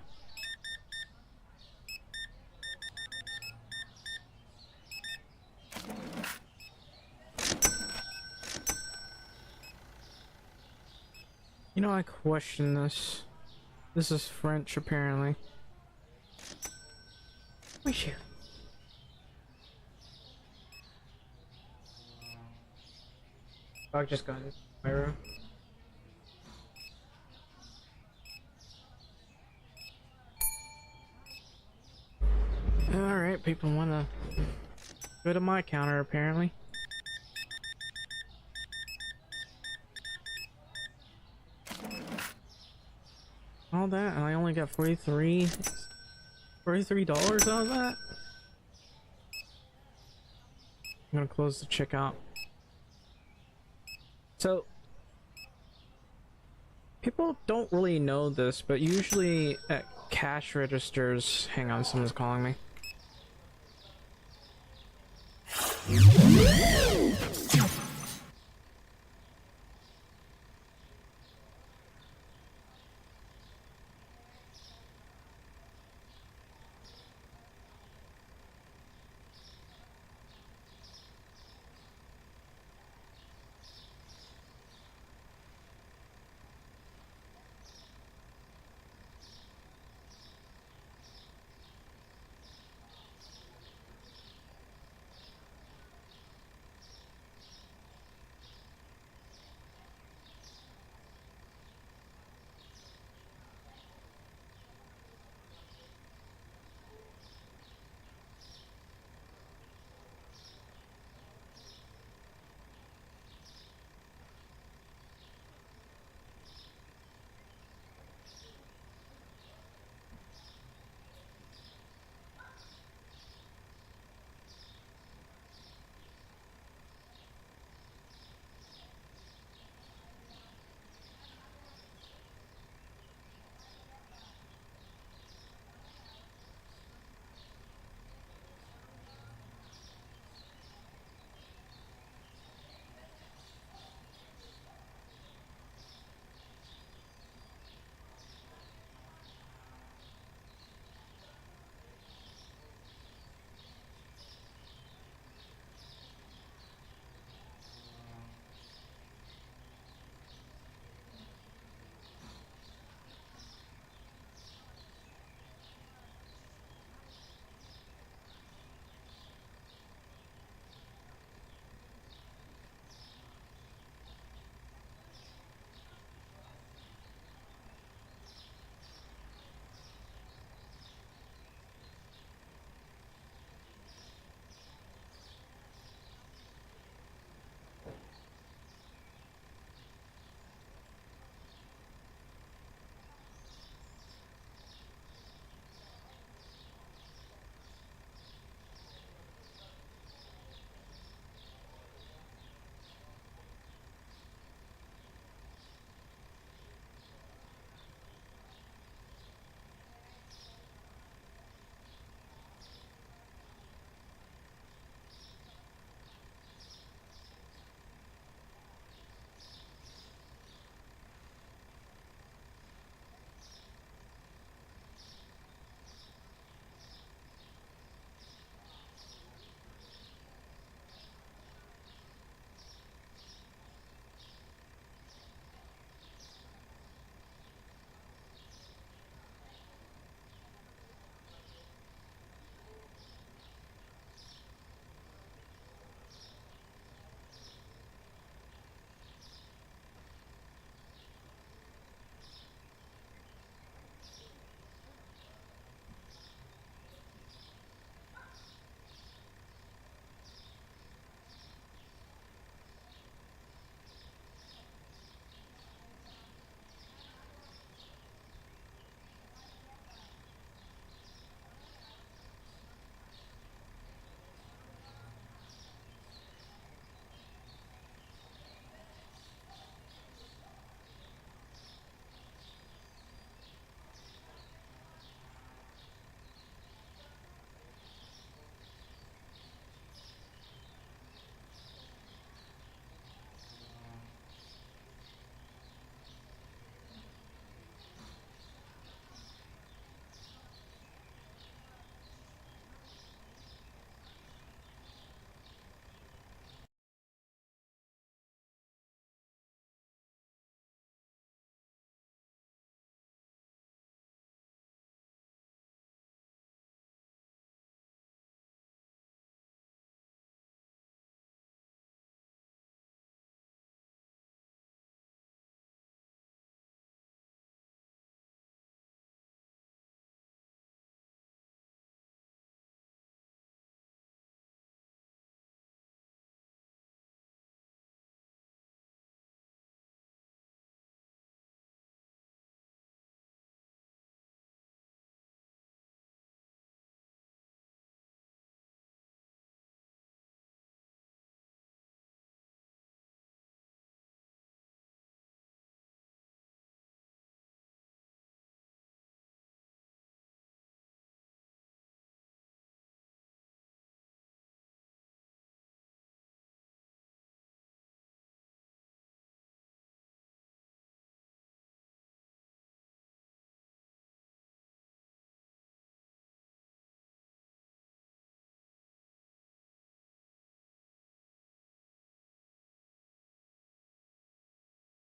You know, I question this. This is French, apparently. Wish you. Dog just got into my room. Alright, people wanna go to my counter, apparently. All that, and I only got $43 out of that? I'm gonna close the checkout. So, people don't really know this, but usually at cash registers... Hang on, someone's calling me.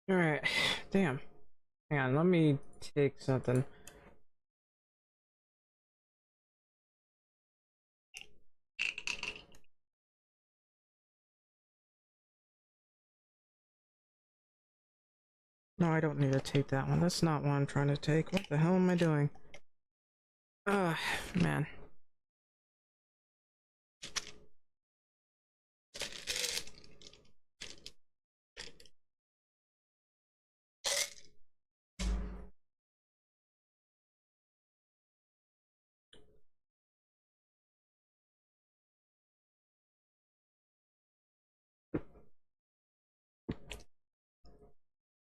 Alright, damn. Hang on, let me take something. No, I don't need to take that one. That's not what I'm trying to take. What the hell am I doing? Ugh, man.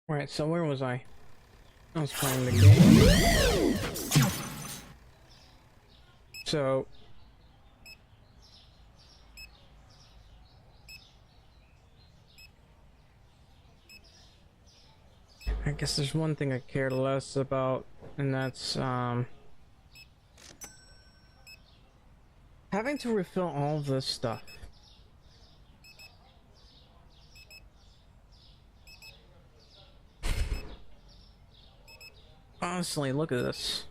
Right, so where was I? I was playing the game. So... I guess there's one thing I care less about, and that's, having to refill all this stuff. Honestly, look at this.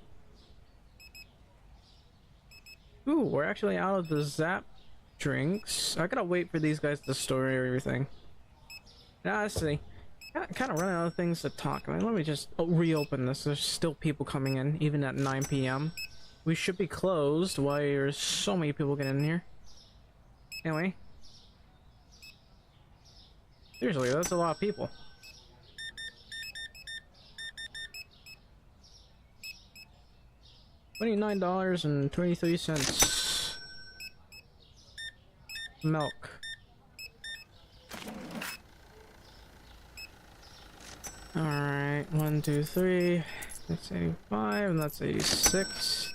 Ooh, we're actually out of the Zap drinks. I gotta wait for these guys to store everything. Now, I see. Kind of running out of things to talk about. Let me just reopen this. There's still people coming in, even at 9 p.m. We should be closed. Why there's so many people getting in here? Anyway. Seriously, that's a lot of people. $29.23. Milk. Alright, 1, 2, 3. That's 85, and that's 86.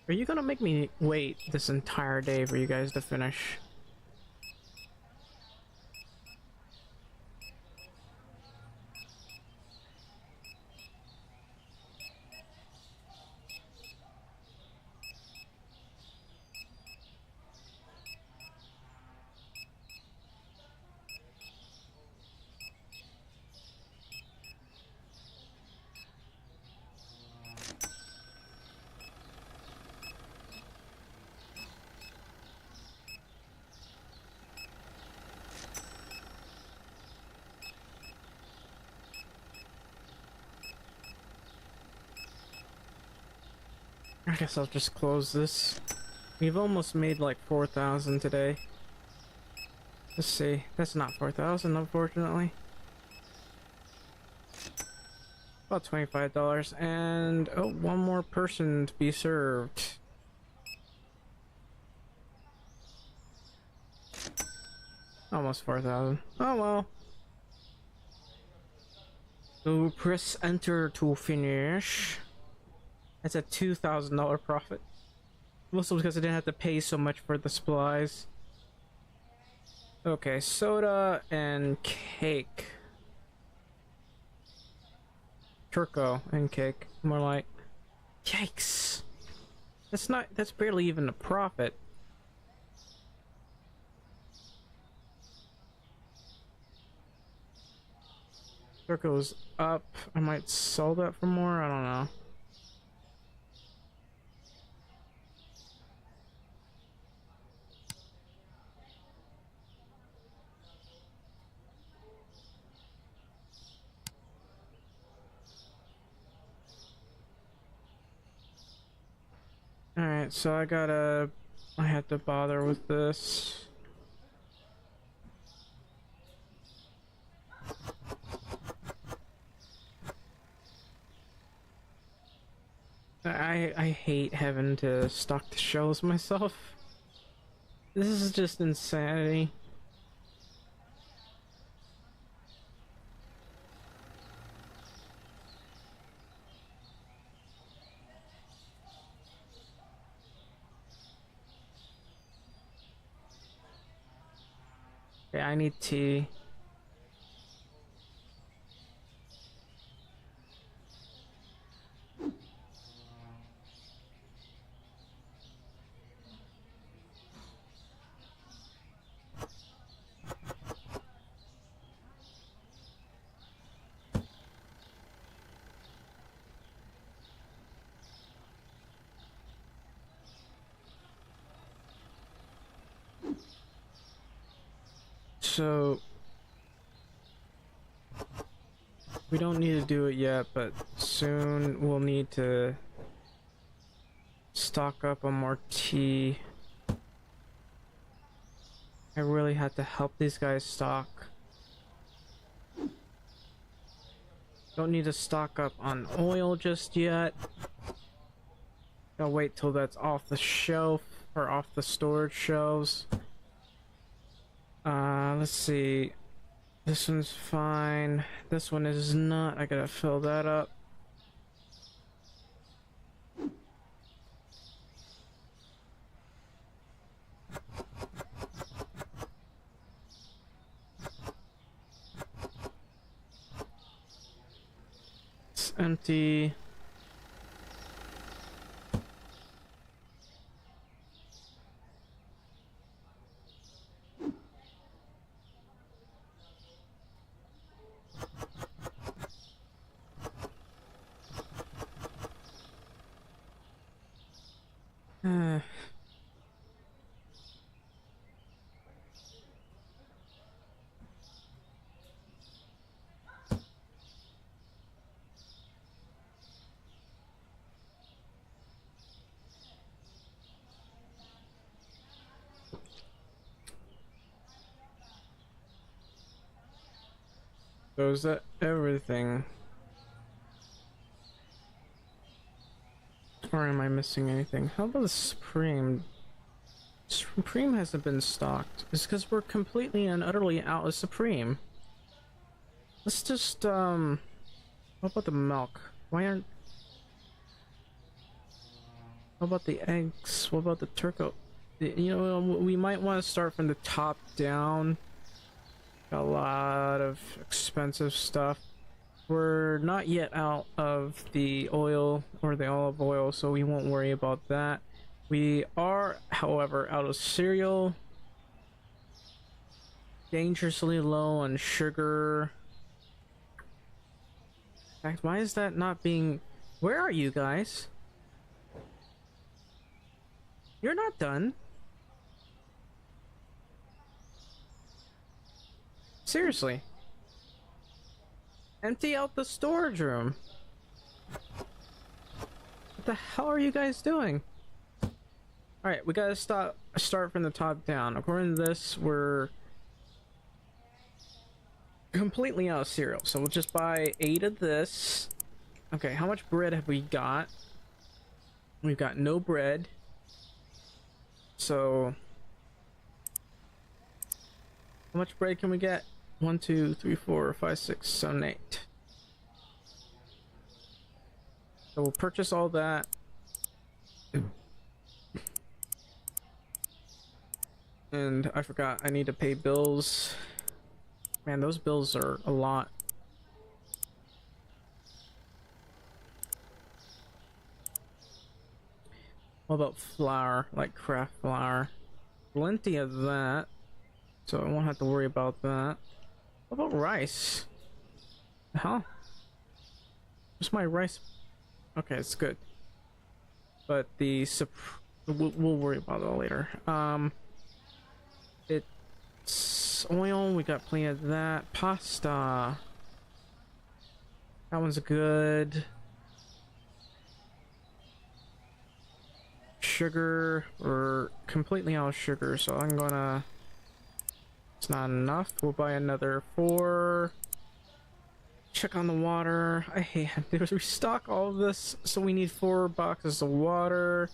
Are you gonna make me wait this entire day for you guys to finish? I guess I'll just close this. We've almost made like 4,000 today. Let's see. That's not 4,000, unfortunately. About $25. And, oh, one more person to be served. Almost 4,000. Oh well. So press enter to finish. That's a $2,000 profit. Mostly because I didn't have to pay so much for the supplies. Okay, soda and cake. Turco and cake. More like... Yikes! That's barely even a profit. Turco's up. I might sell that for more, I don't know. Alright, so I have to bother with this. I hate having to stock the shelves myself. This is just insanity. Okay, I need tea. So we don't need to do it yet, but soon we'll need to stock up on more tea. I really had to help these guys stock. Don't need to stock up on oil just yet. I'll wait till that's off the shelf or off the storage shelves. Let's see. This one's fine. This one is not. I gotta fill that up. It's empty. So is that everything? Or am I missing anything? How about the Supreme? Supreme hasn't been stocked. It's because we're completely and utterly out of Supreme. Let's just, what about the milk? Why aren't... What about the eggs? What about the turco? You know, we might want to start from the top down. Got a lot of expensive stuff. We're not yet out of the oil or the olive oil, so we won't worry about that. We are, however, out of cereal. Dangerously low on sugar. In fact, why is that not being... Where are you guys? You're not done. Seriously. Empty out the storage room. What the hell are you guys doing? Alright, we gotta start from the top down. According to this, we're completely out of cereal. So we'll just buy 8 of this. Okay, how much bread have we got? We've got no bread. So how much bread can we get? 1, 2, 3, 4, 5, 6, 7, 8. So we'll purchase all that. And I forgot, I need to pay bills. Man, those bills are a lot. What about flour, like craft flour? Plenty of that, so I won't have to worry about that. What about rice? Huh? Where's my rice? Okay, it's good. But the we'll worry about that later. It's oil. We got plenty of that. Pasta. That one's good. Sugar. We're completely out of sugar, so I'm gonna... It's not enough. We'll buy another 4. Check on the water. I hate it. We stock all of this, so we need 4 boxes of water.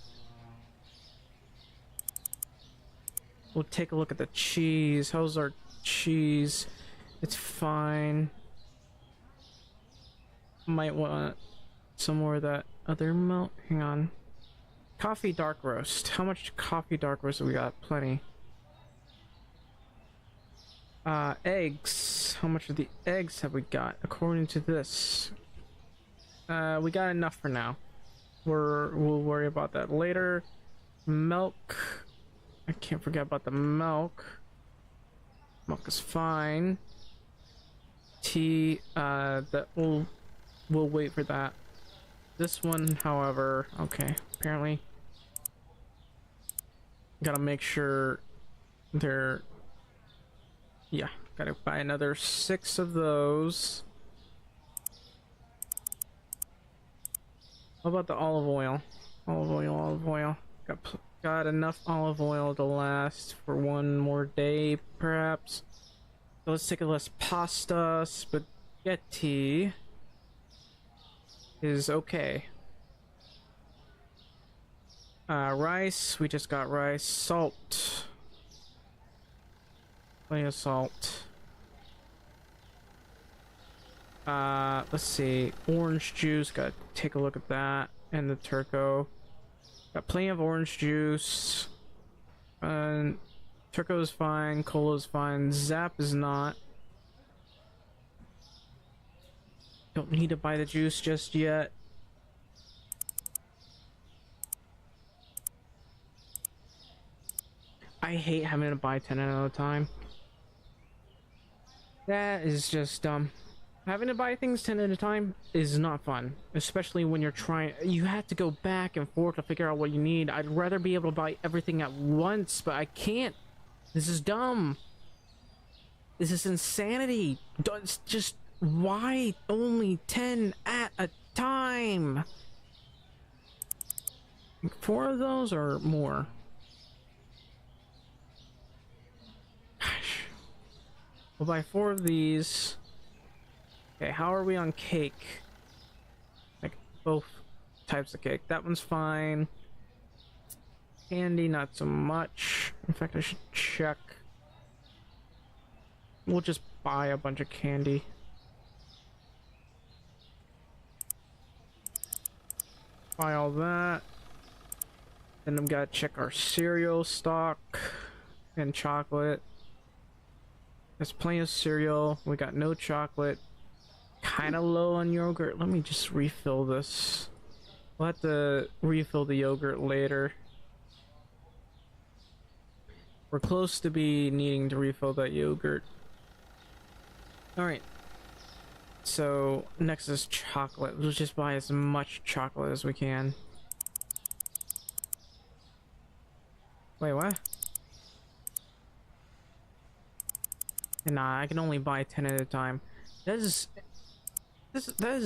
We'll take a look at the cheese. How's our cheese? It's fine. Might want some more of that other milk. Hang on. Coffee dark roast. How much coffee dark roast have we got? Plenty. Eggs. How much of the eggs have we got? According to this, we got enough for now. We'll worry about that later. Milk. I can't forget about the milk. Milk is fine. Tea. That we'll wait for that. This one, however, okay. Apparently, gotta make sure they're... Yeah, gotta buy another 6 of those. What about the olive oil? Olive oil, olive oil. Got enough olive oil to last for one more day, perhaps. So let's take a list. Pasta, spaghetti is okay. Rice, we just got rice. Salt. Plenty of salt. Let's see. Orange juice, gotta take a look at that. And the turco. Got plenty of orange juice. And turco is fine, cola is fine, Zap is not. Don't need to buy the juice just yet. I hate having to buy 10 at a time. That is just dumb. Having to buy things 10 at a time is not fun, especially when you're trying. You have to go back and forth to figure out what you need. I'd rather be able to buy everything at once, but I can't. This is dumb. This is insanity. It's just, why only 10 at a time? 4 of those or more? Gosh. We'll buy 4 of these. Okay, how are we on cake? Like, both types of cake. That one's fine. Candy, not so much. In fact, I should check. We'll just buy a bunch of candy. Buy all that. Then I've got to check our cereal stock and chocolate. There's plenty of cereal. We got no chocolate. Kind of low on yogurt. Let me just refill this. We'll have to refill the yogurt later. We're close to be needing to refill that yogurt. Alright. So, next is chocolate. We'll just buy as much chocolate as we can. Wait, what? Nah, I can only buy 10 at a time. That is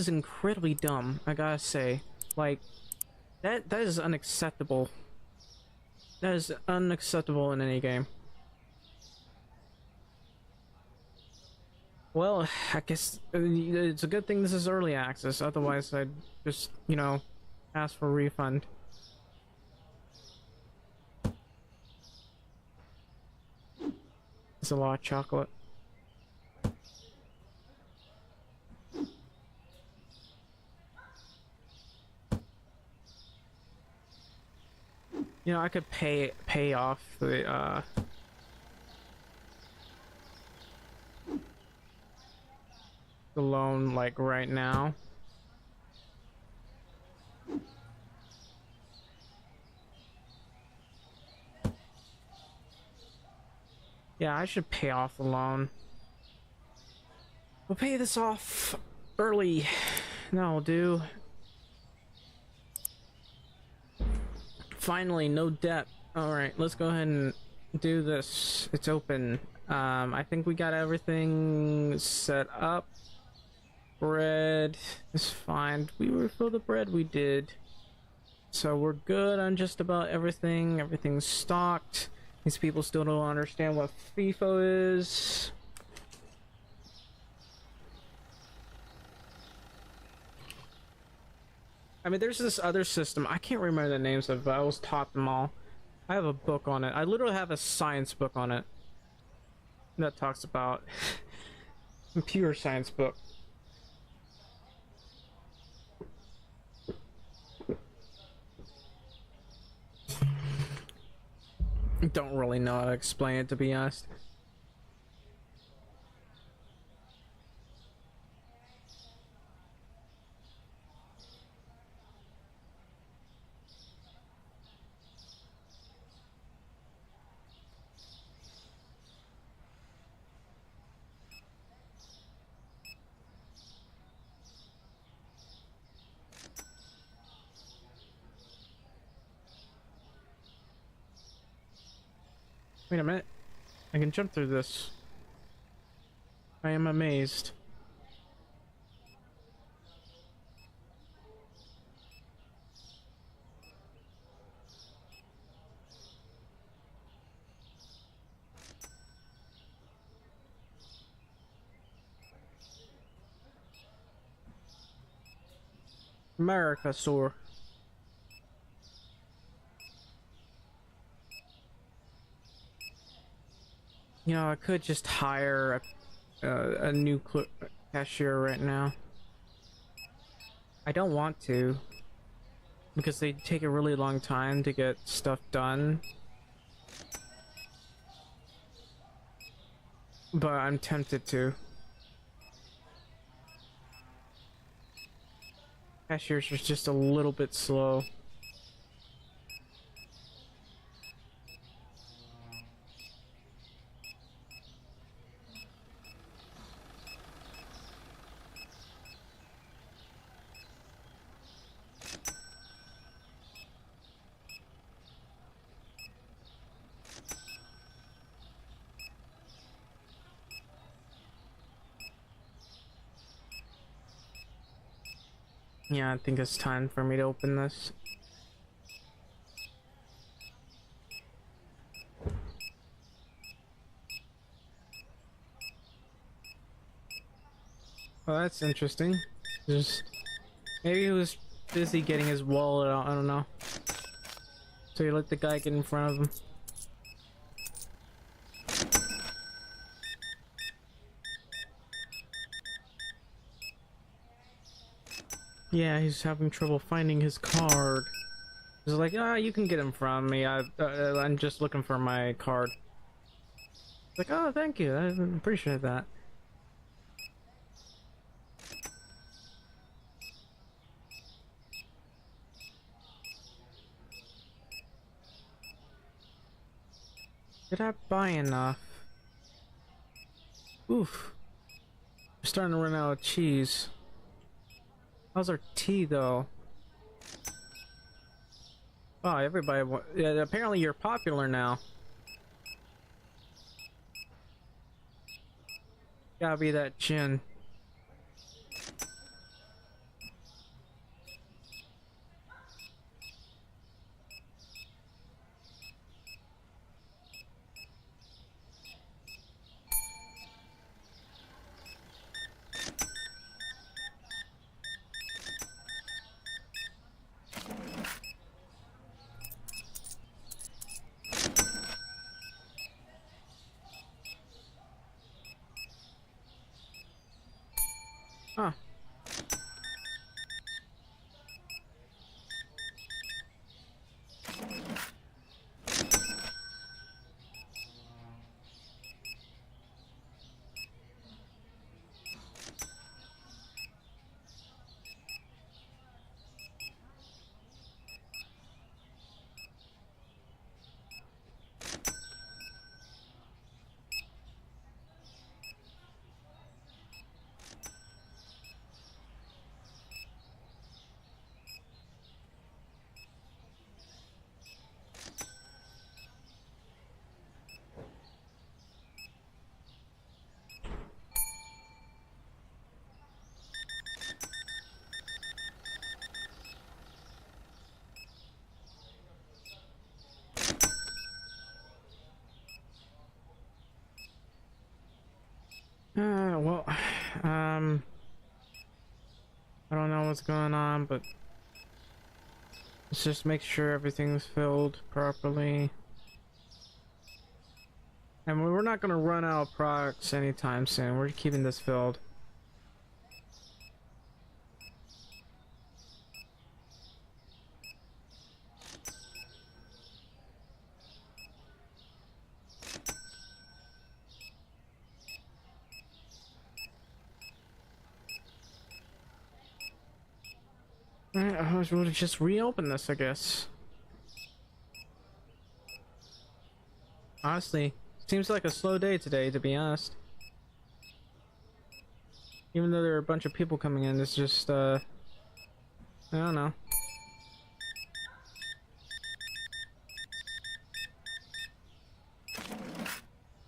incredibly dumb, I gotta say. Like, that is unacceptable. That is unacceptable in any game. Well, I guess it's a good thing this is early access, otherwise I'd just, you know, ask for a refund. It's a lot of chocolate. You know, I could pay off the loan like right now. Yeah, I should pay off the loan. We'll pay this off early. That'll do. Finally, no debt. Alright, let's go ahead and do this. It's open. I think we got everything set up. Bread is fine. Did we refill the bread? We did. So we're good on just about everything. Everything's stocked. These people still don't understand what FIFO is. I mean, there's this other system. I can't remember the names of it, but I was taught them all. I have a book on it. I literally have a science book on it that talks about computer science book. Don't really know how to explain it, to be honest. Wait a minute. I can jump through this. I am amazed. America, sir. You know, I could just hire a new cashier right now. I don't want to, because they take a really long time to get stuff done. But I'm tempted to. Cashiers are just a little bit slow. Yeah, I think it's time for me to open this. Well, that's interesting. Just maybe he was busy getting his wallet out. I don't know. So he let the guy get in front of him. Yeah, he's having trouble finding his card. He's like, ah, you can get him from me. I'm just looking for my card. Like, oh, thank you. I appreciate that. Did I buy enough? Oof. I'm starting to run out of cheese. How's our tea, though? Oh, everybody. Yeah, apparently you're popular now. Gotta be that gin. Huh. Well, I don't know what's going on, but let's just make sure everything's filled properly. And we're not gonna run out of products anytime soon. We're keeping this filled. Alright, we'll just reopen this, I guess. Honestly, seems like a slow day today, to be honest. Even though there are a bunch of people coming in, it's just, I don't know.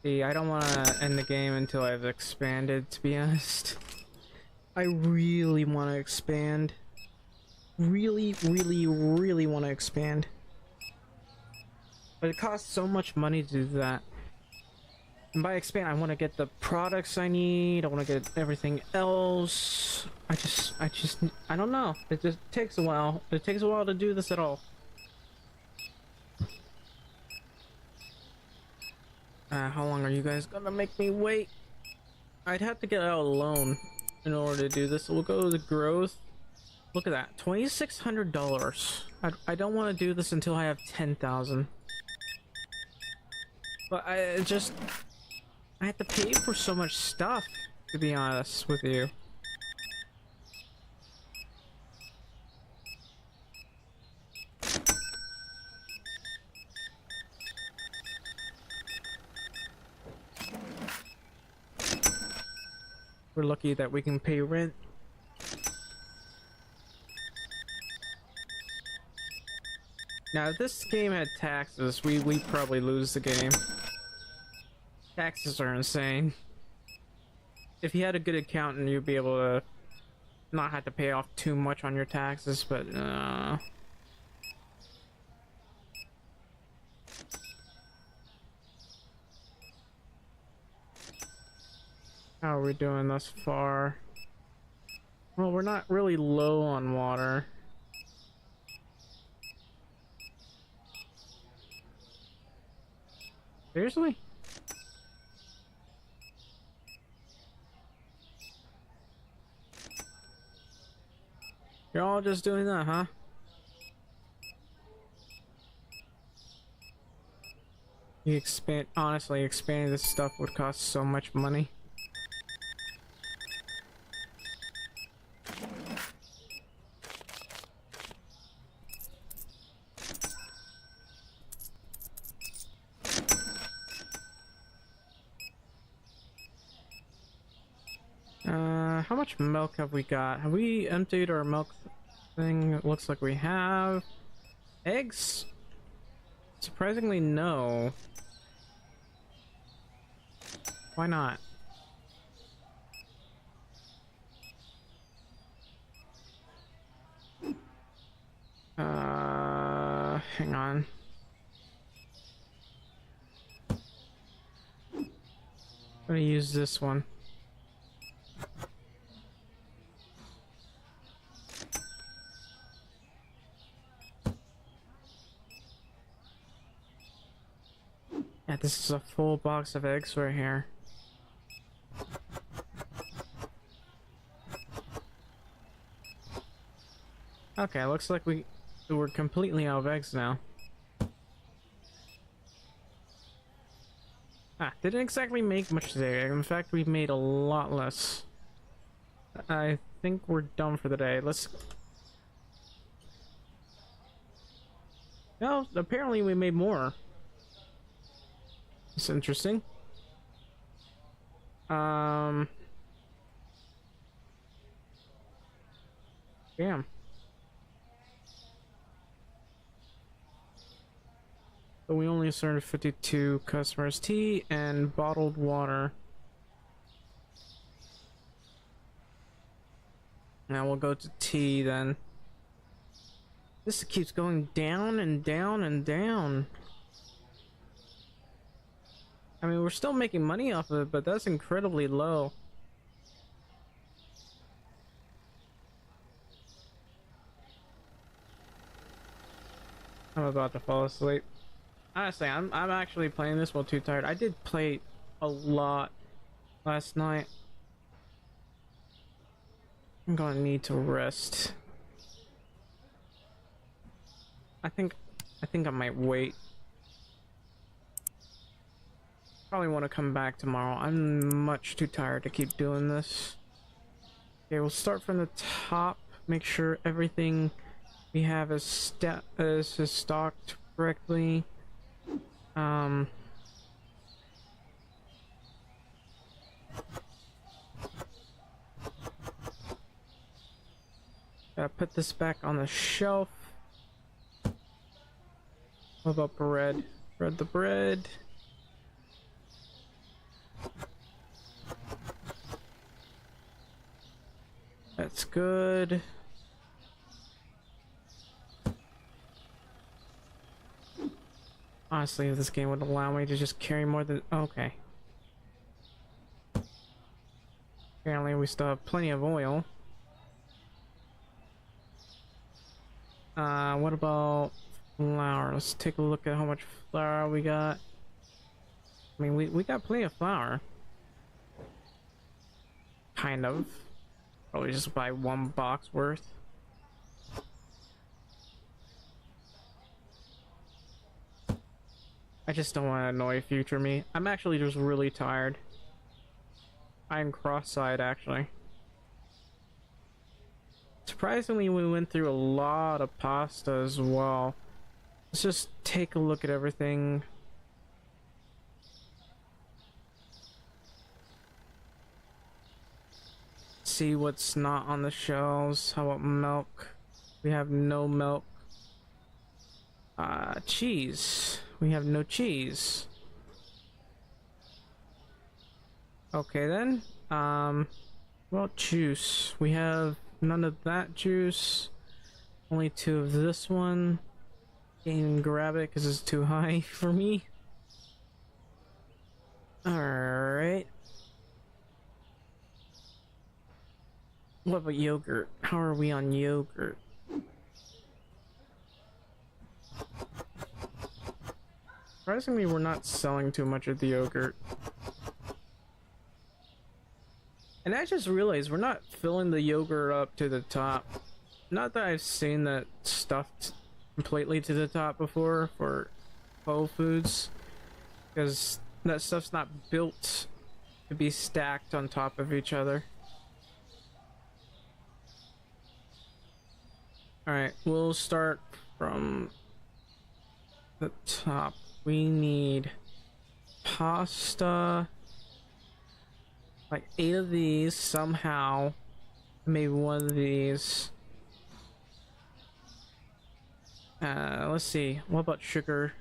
See, I don't want to end the game until I've expanded, to be honest. I really want to expand. Really, really, really want to expand. But it costs so much money to do that. And by expand, I want to get the products I need. I want to get everything else. I don't know. It just takes a while. It takes a while to do this at all. How long are you guys gonna make me wait? I'd have to get out alone in order to do this. So we'll go to growth. Look at that, $2,600. I don't want to do this until I have 10,000. But I have to pay for so much stuff, to be honest with you. We're lucky that we can pay rent. Now, if this game had taxes, we'd probably lose the game. Taxes are insane. If you had a good accountant, you'd be able to not have to pay off too much on your taxes, but how are we doing thus far? Well, we're not really low on water. Seriously? You're all just doing that, huh? Honestly, expanding this stuff would cost so much money. How much milk have we got? Have we emptied our milk thing? It looks like we have. Eggs? Surprisingly, no. Why not? Hang on. I'm gonna use this one. Yeah, this is a full box of eggs right here. Okay, looks like we're completely out of eggs now. Didn't exactly make much today. In fact, we made a lot less. I think we're done for the day. Let's... No, apparently we made more. It's interesting. Damn. So we only served 52 customers tea and bottled water. Now we'll go to tea then. This keeps going down and down and down. I mean, we're still making money off of it, but that's incredibly low. I'm about to fall asleep. Honestly, I'm actually playing this while too tired. I did play a lot last night. I'm gonna need to rest. I think I might wait. Probably want to come back tomorrow. I'm much too tired to keep doing this. Okay, we'll start from the top. Make sure everything we have is stocked correctly. Gotta put this back on the shelf. What about bread? Bread the bread. That's good. Honestly, if this game would allow me to just carry more than... Okay. Apparently we still have plenty of oil. What about flour? Let's take a look at how much flour we got. I mean, we got plenty of flour. Kind of. Probably just buy 1 box worth. I just don't want to annoy future me. I'm actually just really tired. I'm cross-eyed, actually. Surprisingly, we went through a lot of pasta as well. Let's just take a look at everything. See what's not on the shelves. How about milk? We have no milk. Cheese. We have no cheese. Okay then. Well, juice. We have none of that juice. Only 2 of this one. Can't even grab it because it's too high for me. Alright. What about yogurt? How are we on yogurt? Surprisingly, we're not selling too much of the yogurt. And I just realized we're not filling the yogurt up to the top. Not that I've seen that stuffed completely to the top before for Whole Foods, because that stuff's not built to be stacked on top of each other. Alright, we'll start from the top. We need pasta, like 8 of these somehow, maybe 1 of these. Let's see, what about sugar?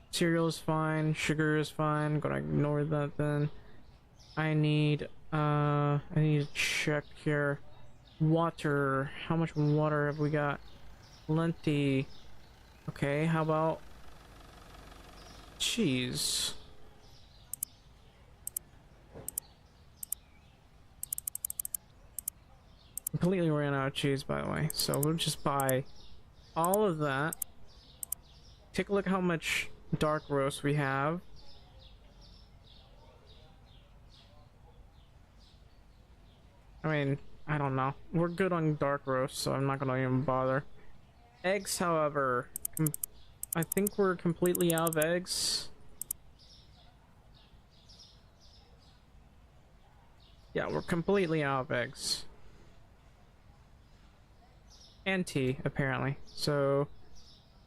Cereal is fine, sugar is fine, I'm gonna ignore that then. I need to check here. Water, how much water have we got? Plenty. Okay, how about cheese? Completely ran out of cheese, by the way, so we'll just buy all of that. Take a look at how much dark roast we have. I mean, I don't know. We're good on dark roast, so I'm not gonna even bother. Eggs, however, I think we're completely out of eggs. Yeah, we're completely out of eggs. And tea, apparently. So,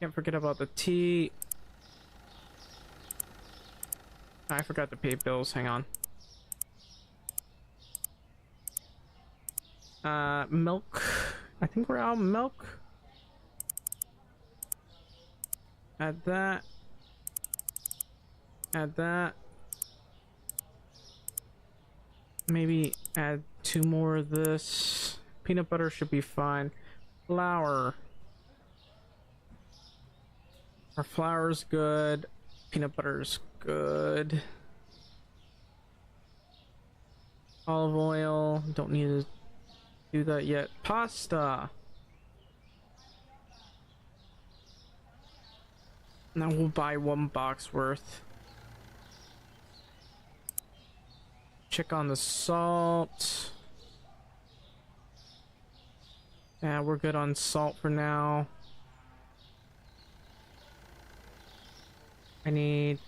can't forget about the tea. I forgot to pay bills, hang on. Milk. I think we're out of milk. Add that. Add that. Maybe add 2 more of this. Peanut butter should be fine. Flour. Our flour's good. Peanut butter's good. Olive oil. Don't need to do that yet. Pasta. Now we'll buy 1 box worth. Check on the salt. Yeah, we're good on salt for now. I need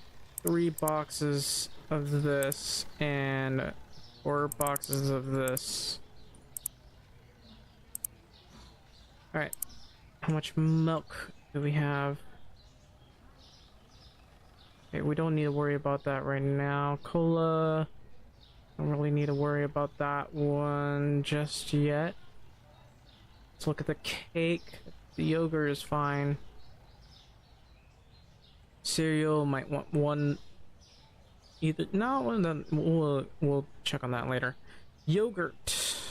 3 boxes of this and 4 boxes of this. Alright, how much milk do we have? Okay, we don't need to worry about that right now. Cola, don't really need to worry about that one just yet. Let's look at the cake. The yogurt is fine. Cereal might want 1 either. No, then we'll check on that later. Yogurt.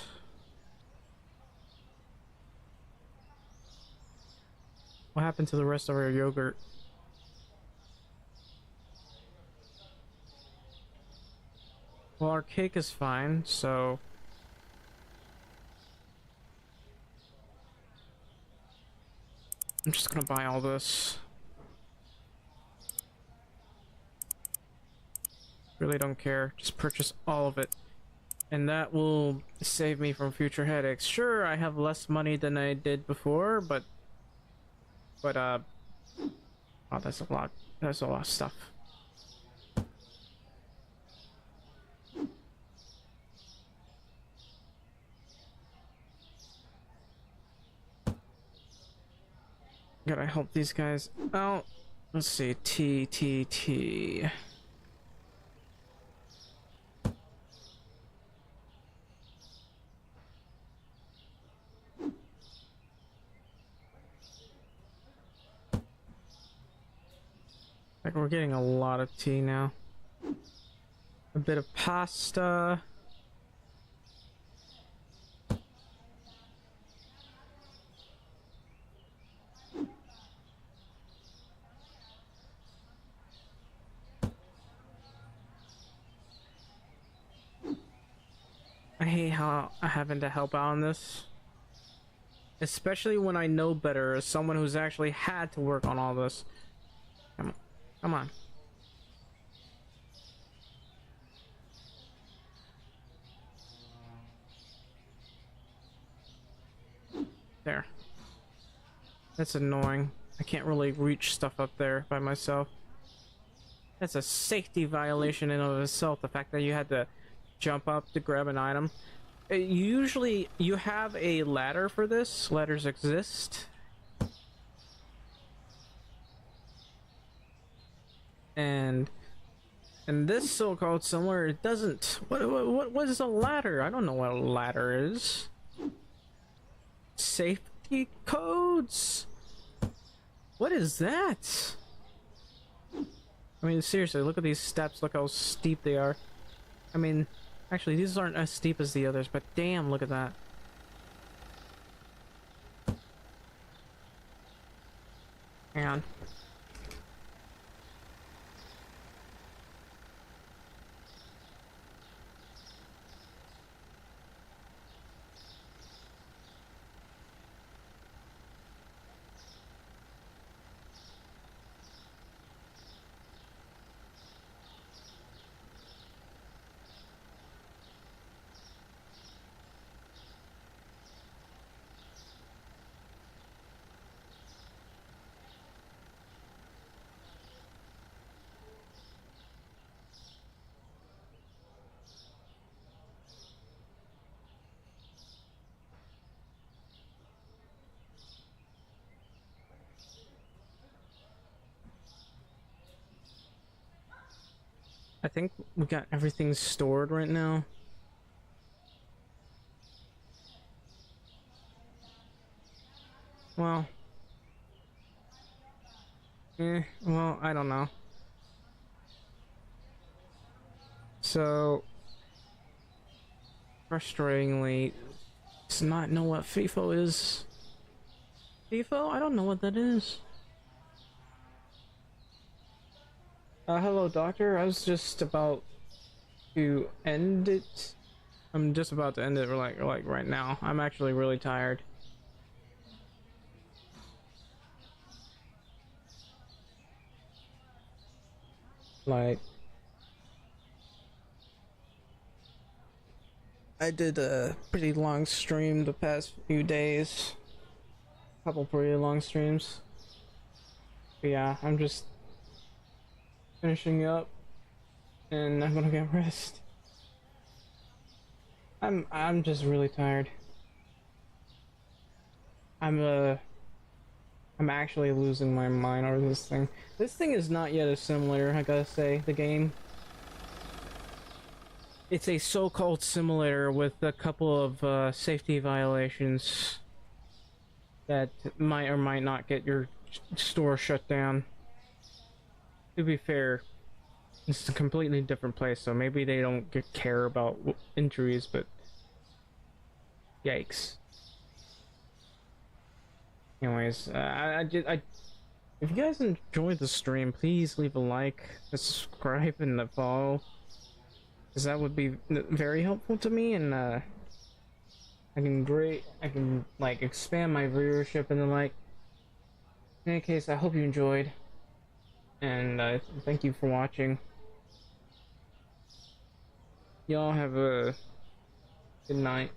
What happened to the rest of our yogurt? Well, our cake is fine, so... I'm just gonna buy all this. Really don't care. Just purchase all of it. And that will save me from future headaches. Sure, I have less money than I did before, but... oh, that's a lot. That's a lot of stuff. Gotta help these guys out. Let's see. T. Like, we're getting a lot of tea now. A bit of pasta. I hate how I having to help out on this. Especially when I know better as someone who's actually had to work on all this. Come on. Come on. There. That's annoying. I can't really reach stuff up there by myself. That's a safety violation in and of itself, the fact that you had to jump up to grab an item. Usually you have a ladder for this. Ladders exist. And this so-called similar, it doesn't. What is a ladder? I don't know what a ladder is. Safety codes? What is that? I mean, seriously, look at these steps. Look how steep they are. I mean, actually, these aren't as steep as the others, but damn, look at that. Hang on. I think we got everything stored right now. Well, well, I don't know. So, frustratingly, does not know what FIFO is. FIFO? I don't know what that is. Hello, doctor. I was just about to end it. I'm just about to end it like right now. I'm actually really tired. Like, I did a pretty long stream the past few days. Couple pretty long streams. But yeah, I'm just finishing up and I'm gonna get rest. I'm just really tired. I'm actually losing my mind over this thing. This thing is not yet a simulator, I gotta say, the game. It's a so-called simulator with a couple of safety violations that might or might not get your store shut down. To be fair, it's a completely different place, so maybe they don't care about injuries, but yikes. Anyways, if you guys enjoyed the stream, please leave a like, subscribe, and a follow, because that would be very helpful to me, and I can like expand my viewership and the like. In any case, I hope you enjoyed, and thank you for watching. Y'all have a good night.